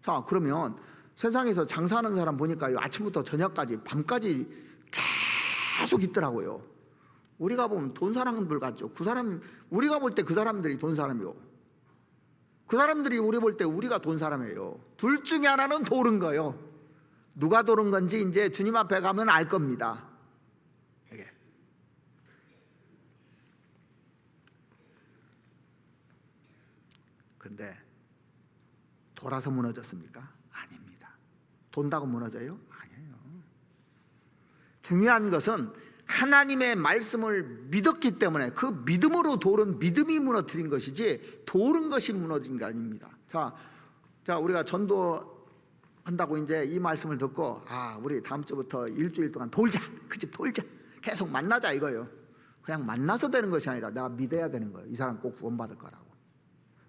자, 그러면 세상에서 장사하는 사람 보니까 아침부터 저녁까지 밤까지 계속 있더라고요. 우리가 보면 돈 사람들 같죠. 그 사람, 우리가 볼 때 그 사람들이 돈 사람이요, 그 사람들이 우리 볼 때 우리가 돈 사람이에요. 둘 중에 하나는 도른 거예요. 누가 도른 건지 이제 주님 앞에 가면 알 겁니다. 이게. 근데 돌아서 무너졌습니까? 아닙니다. 돈다고 무너져요? 아니에요. 중요한 것은 하나님의 말씀을 믿었기 때문에 그 믿음으로 도른, 믿음이 무너뜨린 것이지 도른 것이 무너진 게 아닙니다. 자, 우리가 전도 한다고 이제 이 말씀을 듣고, 아, 우리 다음 주부터 일주일 동안 돌자, 그 집 돌자, 계속 만나자 이거예요. 그냥 만나서 되는 것이 아니라 내가 믿어야 되는 거예요. 이 사람 꼭 구원받을 거라고.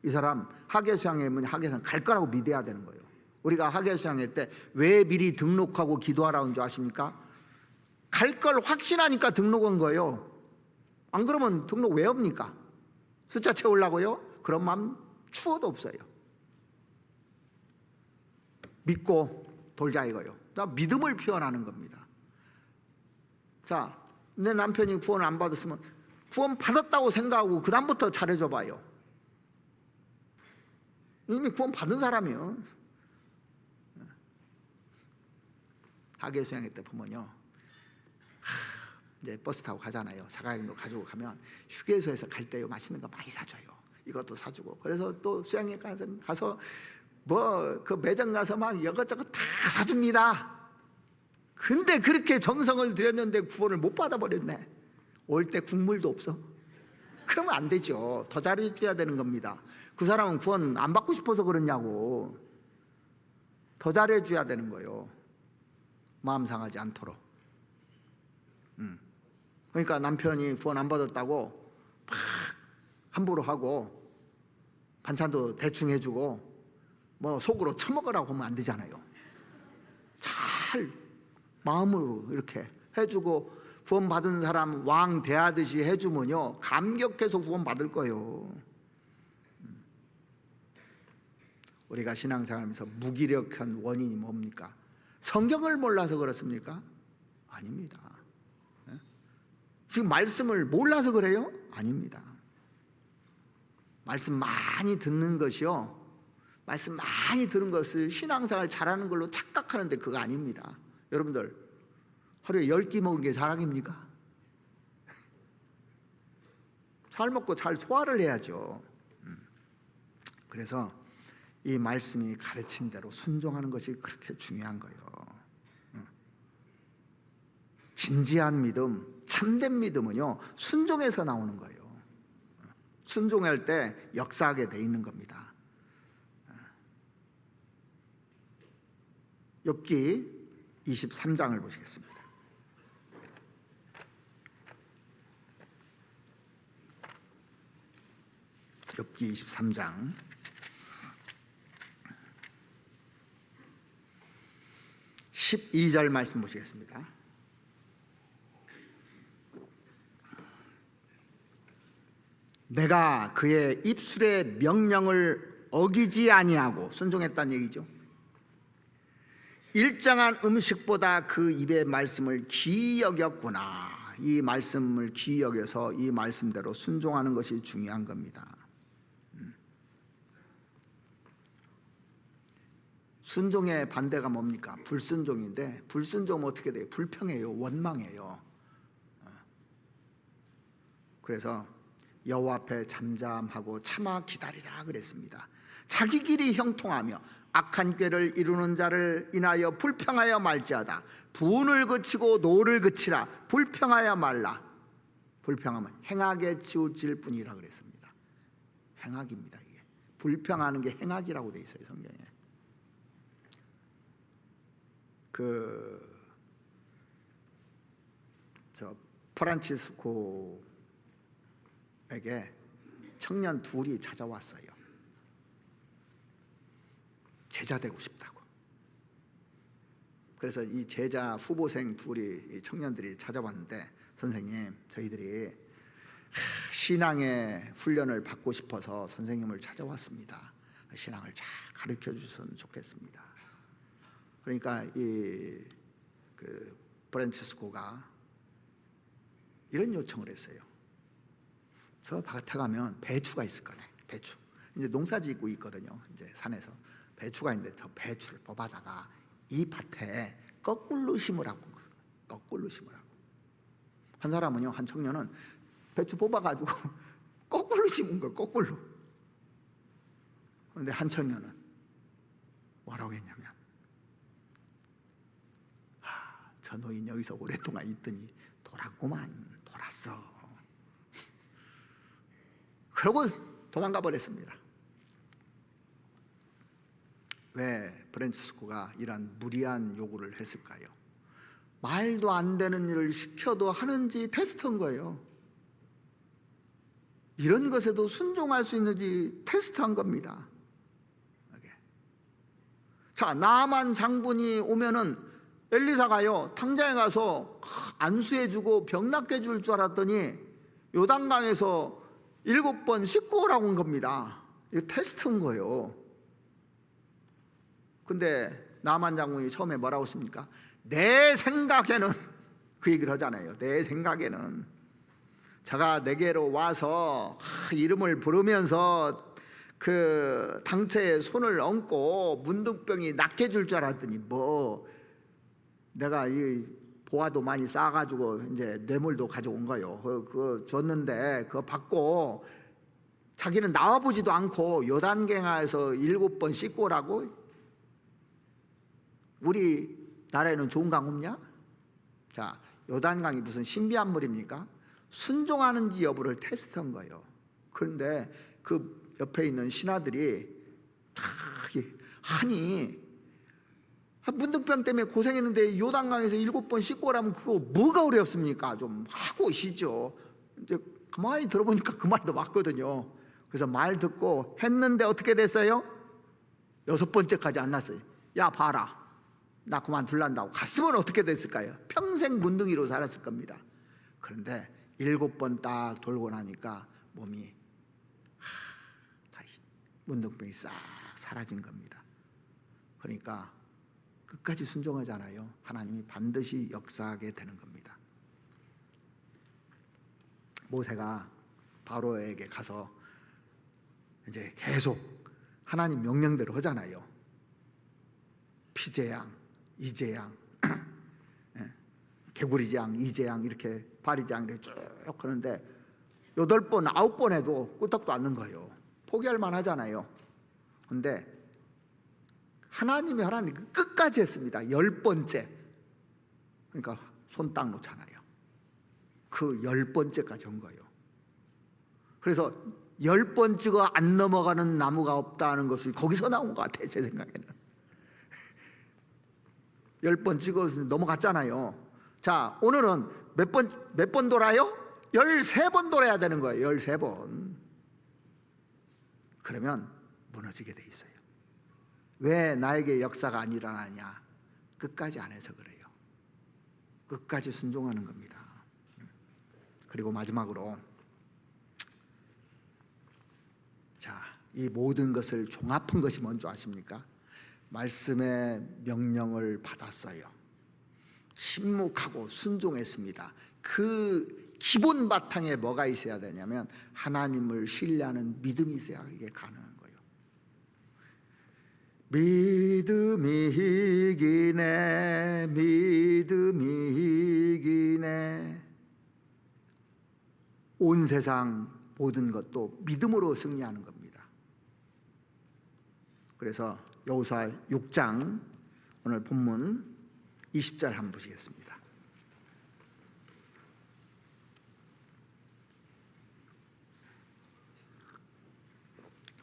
이 사람 학예수양회 면 학예수양 갈 거라고 믿어야 되는 거예요. 우리가 학예수양회 때 왜 미리 등록하고 기도하라는 줄 아십니까? 갈 걸 확신하니까 등록한 거예요. 안 그러면 등록 왜 합니까? 숫자 채우려고요? 그런 마음 추워도 없어요. 믿고 돌자 이거요. 믿음을 표현하는 겁니다. 자, 내 남편이 구원을 안 받았으면 구원 받았다고 생각하고 그 다음부터 잘해줘 봐요. 이미 구원 받은 사람이요. 학예수양회 때 보면요, 이제 버스 타고 가잖아요. 자가용도 가지고 가면 휴게소에서 갈 때요 맛있는 거 많이 사줘요. 이것도 사주고. 그래서 또 수양회 가서 뭐 그 매장 가서 막 이것저것 다 사줍니다. 근데 그렇게 정성을 들였는데 구원을 못 받아버렸네. 올 때 국물도 없어. 그러면 안 되죠. 더 잘해줘야 되는 겁니다. 그 사람은 구원 안 받고 싶어서 그러냐고. 더 잘해줘야 되는 거예요. 마음 상하지 않도록. 그러니까 남편이 구원 안 받았다고 막 함부로 하고 반찬도 대충 해주고 뭐 속으로 처먹으라고 하면 안 되잖아요. 잘 마음으로 이렇게 해주고 구원 받은 사람 왕 대하듯이 해주면요 감격해서 구원 받을 거예요. 우리가 신앙생활하면서 무기력한 원인이 뭡니까? 성경을 몰라서 그렇습니까? 아닙니다. 지금 말씀을 몰라서 그래요? 아닙니다. 말씀 많이 듣는 것이요, 말씀 많이 들은 것을 신앙생활 잘하는 걸로 착각하는데 그거 아닙니다. 여러분들 하루에 10끼 먹은 게 자랑입니까? 잘 먹고 잘 소화를 해야죠. 그래서 이 말씀이 가르친 대로 순종하는 것이 그렇게 중요한 거예요. 진지한 믿음, 참된 믿음은요 순종에서 나오는 거예요. 순종할 때 역사하게 돼 있는 겁니다. 욥기 23장을 보시겠습니다. 욥기 23장 12절 말씀 보시겠습니다. 내가 그의 입술의 명령을 어기지 아니하고, 순종했다는 얘기죠. 일정한 음식보다 그 입의 말씀을 귀히 여겼구나. 이 말씀을 귀히 여겨서 이 말씀대로 순종하는 것이 중요한 겁니다. 순종의 반대가 뭡니까? 불순종인데, 불순종은 어떻게 돼요? 불평해요, 원망해요. 그래서 여호와 앞에 잠잠하고 참아 기다리라 그랬습니다. 자기 길이 형통하며 악한 꾀를 이루는 자를 인하여 불평하여 말지어다. 분을 그치고 노를 그치라. 불평하여 말라. 불평하면 행하게 치우칠 뿐이라 그랬습니다. 행악입니다. 이게 불평하는 게 행악이라고 돼 있어요, 성경에. 프란치스코에게 청년 둘이 찾아왔어요. 제자 되고 싶다고. 그래서 이 제자 후보생 둘이, 청년들이 찾아왔는데, 선생님, 저희들이 신앙의 훈련을 받고 싶어서 선생님을 찾아왔습니다. 신앙을 잘 가르쳐 주셨으면 좋겠습니다. 그러니까 프란치스코가 이런 요청을 했어요. 저 밭에 가면 배추가 있을 거네. 배추. 이제 농사 짓고 있거든요. 이제 산에서 배추가 있는데 저 배추를 뽑아다가 이 밭에 거꾸로 심으라고. 거꾸로 심으라고. 한 사람은요, 한 청년은 배추 뽑아가지고 거꾸로 심은 거예요. 거꾸로. 그런데 한 청년은 뭐라고 했냐면, 저 노인 여기서 오랫동안 있더니 돌았구만. 돌았어. 그러고 도망가 버렸습니다. 왜 프란치스코가 이런 무리한 요구를 했을까요? 말도 안 되는 일을 시켜도 하는지 테스트한 거예요. 이런 것에도 순종할 수 있는지 테스트한 겁니다. 자, 나만 장군이 오면은 엘리사가요, 당장에 가서 안수해주고 병 낫게 해줄 줄 알았더니 요단강에서 7번 씻고 오라고 한 겁니다. 이거 테스트한 거예요. 근데 나만 장군이 처음에 뭐라고 했습니까? 내 생각에는, 그 얘기를 하잖아요. 내 생각에는 제가 내게로 와서 이름을 부르면서 그 당체에 손을 얹고 문둥병이 낫게 해줄 줄 알았더니 뭐 내가 이 보화도 많이 쌓아가지고 이제 뇌물도 가져온 거요. 그거 줬는데 그거 받고 자기는 나와보지도 않고 요단강에서 7번 씻고 오라고? 우리 나라에는 좋은 강 없냐? 자, 요단강이 무슨 신비한 물입니까? 순종하는지 여부를 테스트한 거예요. 그런데 그 옆에 있는 신하들이 다 하니 문둥병 때문에 고생했는데 요단강에서 7번 씻고 오라면 그거 뭐가 어렵습니까? 좀 하고 오시죠. 이제 가만히 들어보니까 그 말도 맞거든요. 그래서 말 듣고 했는데 어떻게 됐어요? 6번째까지 안 났어요. 야 봐라, 나 그만둘란다고 갔으면 어떻게 됐을까요? 평생 문둥이로 살았을 겁니다. 그런데 7번 딱 돌고 나니까 몸이 다시 문둥병이 싹 사라진 겁니다. 그러니까 끝까지 순종하잖아요. 하나님이 반드시 역사하게 되는 겁니다. 모세가 바로에게 가서 이제 계속 하나님 명령대로 하잖아요. 피제양, 이제양, 개구리장, 이제양 이렇게 바리장 이렇게 쭉 하는데 8번, 9번 해도 끄떡도 않는 거예요. 포기할 만하잖아요. 그런데 하나님이 끝까지 했습니다. 10번째. 그러니까 손 딱 놓잖아요. 그 10번째까지 온 거예요. 그래서 10번 찍어 안 넘어가는 나무가 없다는 것이 거기서 나온 것 같아요. 제 생각에는 10번 찍어서 넘어갔잖아요. 자, 오늘은 몇 번 돌아요? 13번 돌아야 되는 거예요. 13번. 그러면 무너지게 돼 있어요. 왜 나에게 역사가 안 일어나냐? 끝까지 안 해서 그래요. 끝까지 순종하는 겁니다. 그리고 마지막으로, 자, 이 모든 것을 종합한 것이 뭔지 아십니까? 말씀의 명령을 받았어요. 침묵하고 순종했습니다. 그 기본 바탕에 뭐가 있어야 되냐면 하나님을 신뢰하는 믿음이 있어야 이게 가능한 거예요. 믿음이 이기네, 믿음이 이기네. 온 세상 모든 것도 믿음으로 승리하는 겁니다. 그래서 여호수아 6장 오늘 본문 20절 한번 보시겠습니다.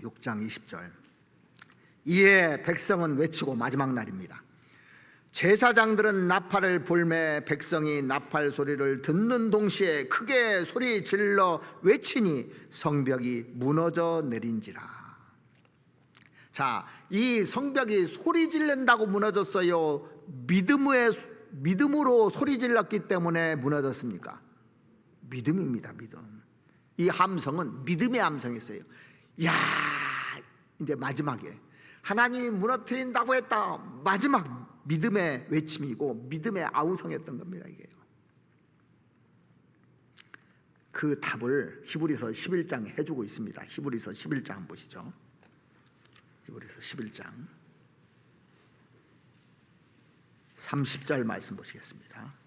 6장 20절. 이에 백성은 외치고, 마지막 날입니다. 제사장들은 나팔을 불매 백성이 나팔 소리를 듣는 동시에 크게 소리 질러 외치니 성벽이 무너져 내린지라. 자, 이 성벽이 소리 지른다고 무너졌어요? 믿음으로 소리 질렀기 때문에 무너졌습니까? 믿음입니다. 믿음. 이 함성은 믿음의 함성이었어요. 야, 이제 마지막에 하나님이 무너뜨린다고 했다. 마지막 믿음의 외침이고 믿음의 아우성이었던 겁니다. 이게요. 그 답을 히브리서 11장에 해주고 있습니다. 히브리서 11장 한번 보시죠. 히브리서 11장 30절 말씀 보시겠습니다.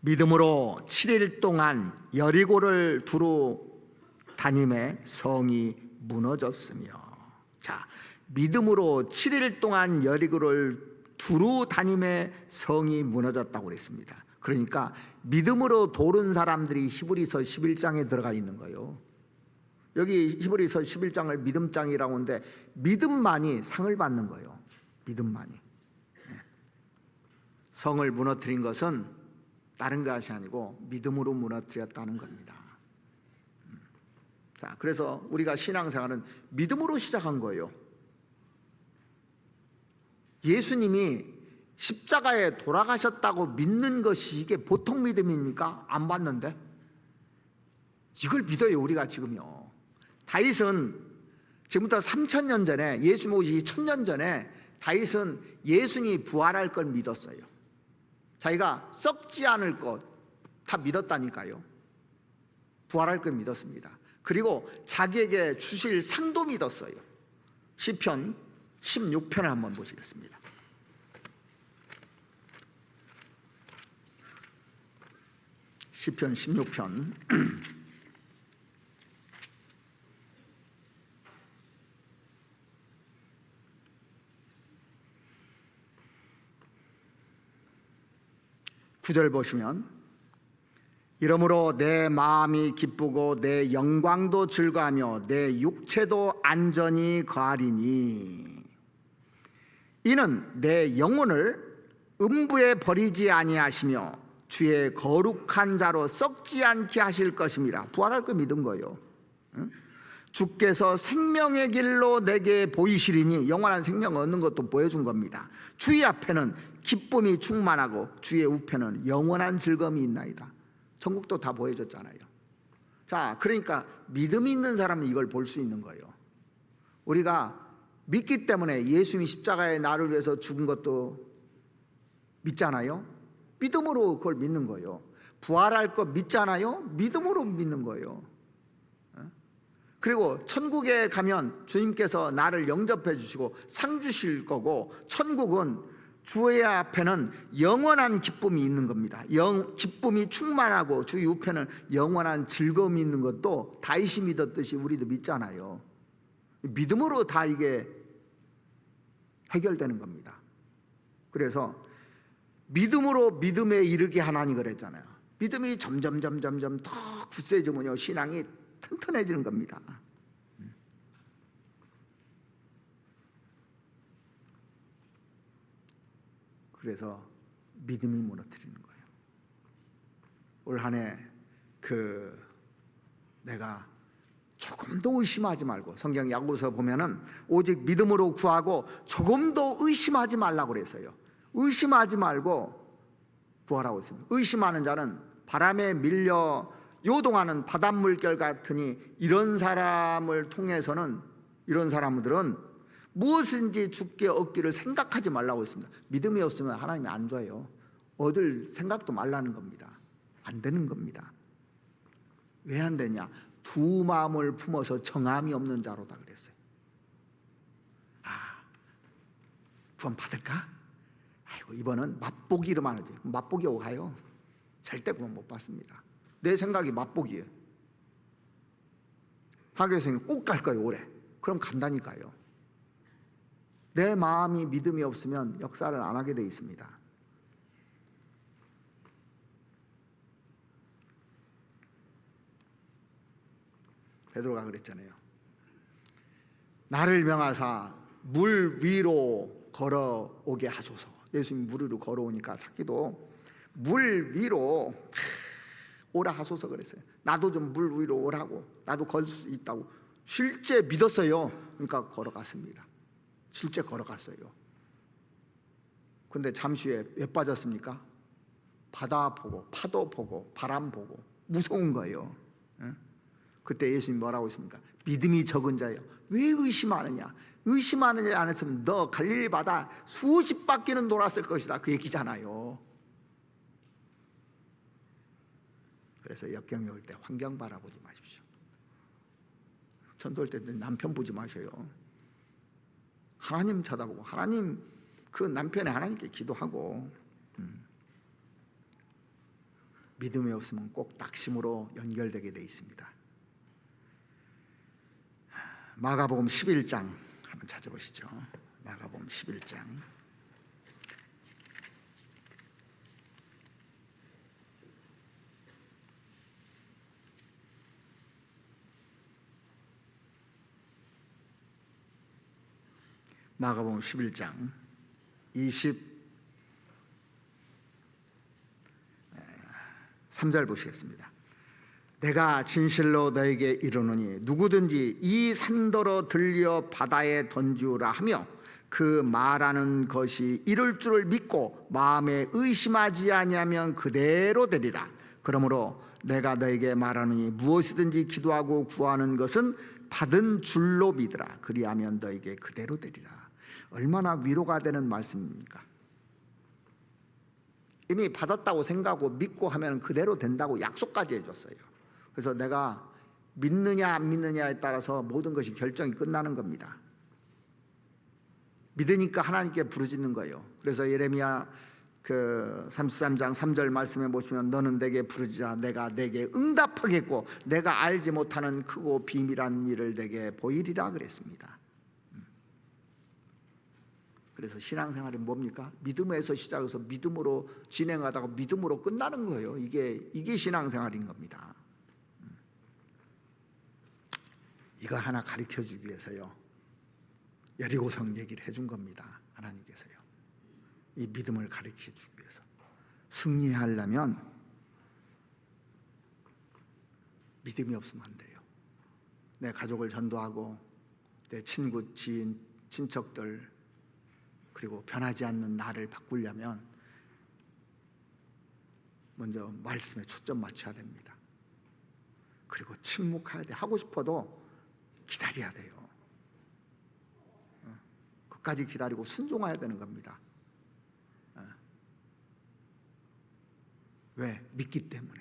믿음으로 7일 동안 여리고를 두루 다님에 성이 무너졌으며. 자, 믿음으로 7일 동안 여리고를 두루 다님에 성이 무너졌다고 그랬습니다. 그러니까 믿음으로 도른 사람들이 히브리서 11장에 들어가 있는 거예요. 여기 히브리서 11장을 믿음장이라고 하는데 믿음만이 상을 받는 거예요. 믿음만이. 성을 무너뜨린 것은 다른 것이 아니고 믿음으로 무너뜨렸다는 겁니다. 자, 그래서 우리가 신앙생활은 믿음으로 시작한 거예요. 예수님이 십자가에 돌아가셨다고 믿는 것이 이게 보통 믿음입니까? 안 봤는데 이걸 믿어요. 우리가 지금요. 다윗은 지금부터 3000년 전에, 예수 오시기 1000년 전에 다윗은 예수님이 부활할 걸 믿었어요. 자기가 썩지 않을 것 다 믿었다니까요. 부활할 걸 믿었습니다. 그리고 자기에게 주실 상도 믿었어요. 시편 16편을 한번 보시겠습니다. 시편 16편 9절 보시면, 이러므로 내 마음이 기쁘고 내 영광도 즐거하며 내 육체도 안전히 거하리니 이는 내 영혼을 음부에 버리지 아니하시며 주의 거룩한 자로 썩지 않게 하실 것입니다. 부활할 거 믿은 거예요. 주께서 생명의 길로 내게 보이시리니, 영원한 생명 얻는 것도 보여준 겁니다. 주의 앞에는 기쁨이 충만하고 주의 우편은 영원한 즐거움이 있나이다. 천국도 다 보여줬잖아요. 자, 그러니까 믿음이 있는 사람은 이걸 볼 수 있는 거예요. 우리가 믿기 때문에 예수님이 십자가에 나를 위해서 죽은 것도 믿잖아요. 믿음으로 그걸 믿는 거예요. 부활할 거 믿잖아요. 믿음으로 믿는 거예요. 그리고 천국에 가면 주님께서 나를 영접해 주시고 상 주실 거고, 천국은 주의 앞에는 영원한 기쁨이 있는 겁니다. 기쁨이 충만하고 주의 우편은 영원한 즐거움이 있는 것도 다윗이 믿었듯이 우리도 믿잖아요. 믿음으로 다 이게 해결되는 겁니다. 그래서 믿음으로 믿음에 이르게 하나니 그랬잖아요. 믿음이 점점 더 굳세지면요, 신앙이 튼튼해지는 겁니다. 그래서 믿음이 무너뜨리는 거예요. 올 한 해 내가 조금도 의심하지 말고, 성경 야고보서 보면은 오직 믿음으로 구하고 조금도 의심하지 말라고 그랬어요. 의심하지 말고 구하라고 했습니다. 의심하는 자는 바람에 밀려 요동하는 바닷물결 같으니 이런 사람들은 무엇인지 주께 얻기를 생각하지 말라고 했습니다. 믿음이 없으면 하나님이 안 줘요. 얻을 생각도 말라는 겁니다. 안 되는 겁니다. 왜 안 되냐? 두 마음을 품어서 정함이 없는 자로다 그랬어요. 구원 받을까? 아이고, 이번은 맛보기로만 하지. 맛보기 오고 가요. 절대 구원 못 받습니다. 내 생각이 맛보기예요. 하교생이 꼭 갈 거예요, 올해. 그럼 간다니까요. 내 마음이 믿음이 없으면 역사를 안 하게 돼 있습니다. 베드로가 그랬잖아요. 나를 명하사 물 위로 걸어오게 하소서. 예수님이 물 위로 걸어오니까 자기도 물 위로 오라 하소서 그랬어요. 나도 좀 물 위로 오라고, 나도 걸 수 있다고 실제 믿었어요. 그러니까 걸어갔습니다. 실제 걸어갔어요. 근데 잠시 후에 왜 빠졌습니까? 바다 보고 파도 보고 바람 보고 무서운 거예요. 그때 예수님이 뭐라고 했습니까? 믿음이 적은 자여 왜 의심하느냐? 의심하느냐 안 했으면 너 갈릴리 바다 수십 바퀴는 돌았을 것이다, 그 얘기잖아요. 그래서 역경이 올 때 환경 바라보지 마십시오. 전도할 때 남편 보지 마셔요. 하나님 쳐다보고, 하나님, 그 남편이 하나님께 기도하고. 믿음이 없으면 꼭 낙심으로 연결되게 돼 있습니다. 마가복음 11장 한번 찾아보시죠. 마가복음 11장. 마가복음 11장 23절 보시겠습니다. 내가 진실로 너에게 이르노니 누구든지 이 산더러 들려 바다에 던지우라 하며 그 말하는 것이 이룰 줄을 믿고 마음에 의심하지 아니하면 그대로 되리라. 그러므로 내가 너에게 말하노니 무엇이든지 기도하고 구하는 것은 받은 줄로 믿으라. 그리하면 너에게 그대로 되리라. 얼마나 위로가 되는 말씀입니까? 이미 받았다고 생각하고 믿고 하면 그대로 된다고 약속까지 해줬어요. 그래서 내가 믿느냐 안 믿느냐에 따라서 모든 것이 결정이 끝나는 겁니다. 믿으니까 하나님께 부르짖는 거예요. 그래서 예레미야 33장 3절 말씀에 보시면 너는 내게 부르짖으라 내가 내게 응답하겠고 내가 알지 못하는 크고 비밀한 일을 내게 보이리라 그랬습니다. 그래서 신앙생활이 뭡니까? 믿음에서 시작해서 믿음으로 진행하다가 믿음으로 끝나는 거예요. 이게 신앙생활인 겁니다. 이거 하나 가르쳐주기 위해서요, 여리고성 얘기를 해준 겁니다. 하나님께서요, 이 믿음을 가르쳐주기 위해서. 승리하려면 믿음이 없으면 안 돼요. 내 가족을 전도하고 내 친구, 지인, 친척들, 그리고 변하지 않는 나를 바꾸려면 먼저 말씀에 초점 맞춰야 됩니다. 그리고 침묵해야 돼. 하고 싶어도 기다려야 돼요. 끝까지 기다리고 순종해야 되는 겁니다. 왜? 믿기 때문에.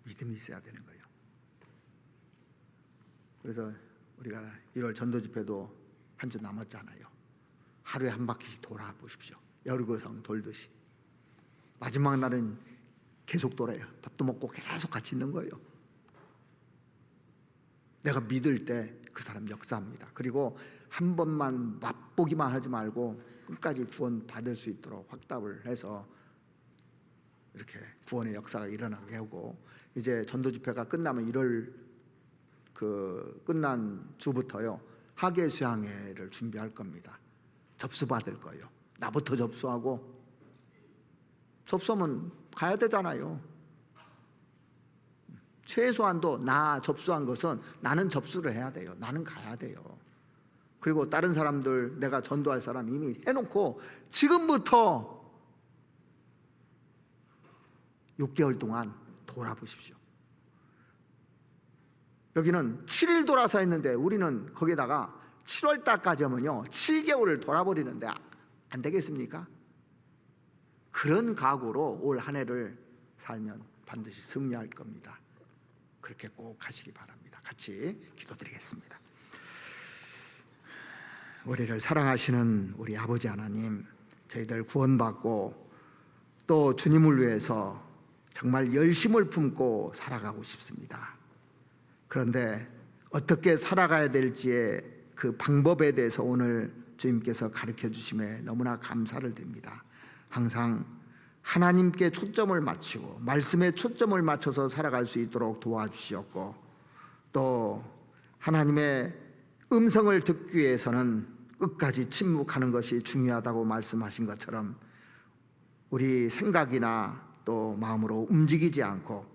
믿음이 있어야 되는 거예요. 그래서 우리가 1월 전도 집회도 한 주 남았잖아요. 하루에 한 바퀴씩 돌아보십시오. 여리고성 돌듯이. 마지막 날은 계속 돌아요. 밥도 먹고 계속 같이 있는 거예요. 내가 믿을 때 그 사람 역사합니다. 그리고 한 번만 맛보기만 하지 말고 끝까지 구원 받을 수 있도록 확답을 해서 이렇게 구원의 역사가 일어나게 하고, 이제 전도 집회가 끝나면 1월 끝난 주부터요, 학예 수양회를 준비할 겁니다. 접수받을 거예요. 나부터 접수하고, 접수하면 가야 되잖아요. 최소한도 나 접수한 것은 나는 접수를 해야 돼요. 나는 가야 돼요. 그리고 다른 사람들, 내가 전도할 사람 이미 해놓고 지금부터 6개월 동안 돌아보십시오. 여기는 7일 돌아서 했는데 우리는 거기다가 7월 달까지 하면요 7개월을 돌아버리는데 안 되겠습니까? 그런 각오로 올 한 해를 살면 반드시 승리할 겁니다. 그렇게 꼭 하시기 바랍니다. 같이 기도드리겠습니다. 우리를 사랑하시는 우리 아버지 하나님, 저희들 구원받고 또 주님을 위해서 정말 열심을 품고 살아가고 싶습니다. 그런데 어떻게 살아가야 될지의 그 방법에 대해서 오늘 주님께서 가르쳐 주심에 너무나 감사를 드립니다. 항상 하나님께 초점을 맞추고 말씀에 초점을 맞춰서 살아갈 수 있도록 도와주시었고, 또 하나님의 음성을 듣기 위해서는 끝까지 침묵하는 것이 중요하다고 말씀하신 것처럼 우리 생각이나 또 마음으로 움직이지 않고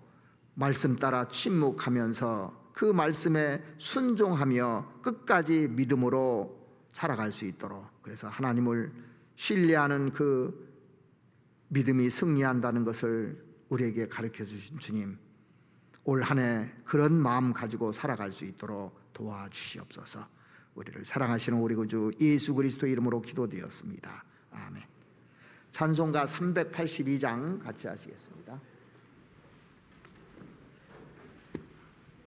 말씀 따라 침묵하면서 그 말씀에 순종하며 끝까지 믿음으로 살아갈 수 있도록, 그래서 하나님을 신뢰하는 그 믿음이 승리한다는 것을 우리에게 가르쳐 주신 주님, 올 한 해 그런 마음 가지고 살아갈 수 있도록 도와주시옵소서. 우리를 사랑하시는 우리 구주 예수 그리스도의 이름으로 기도드렸습니다. 아멘. 찬송가 382장 같이 하시겠습니다.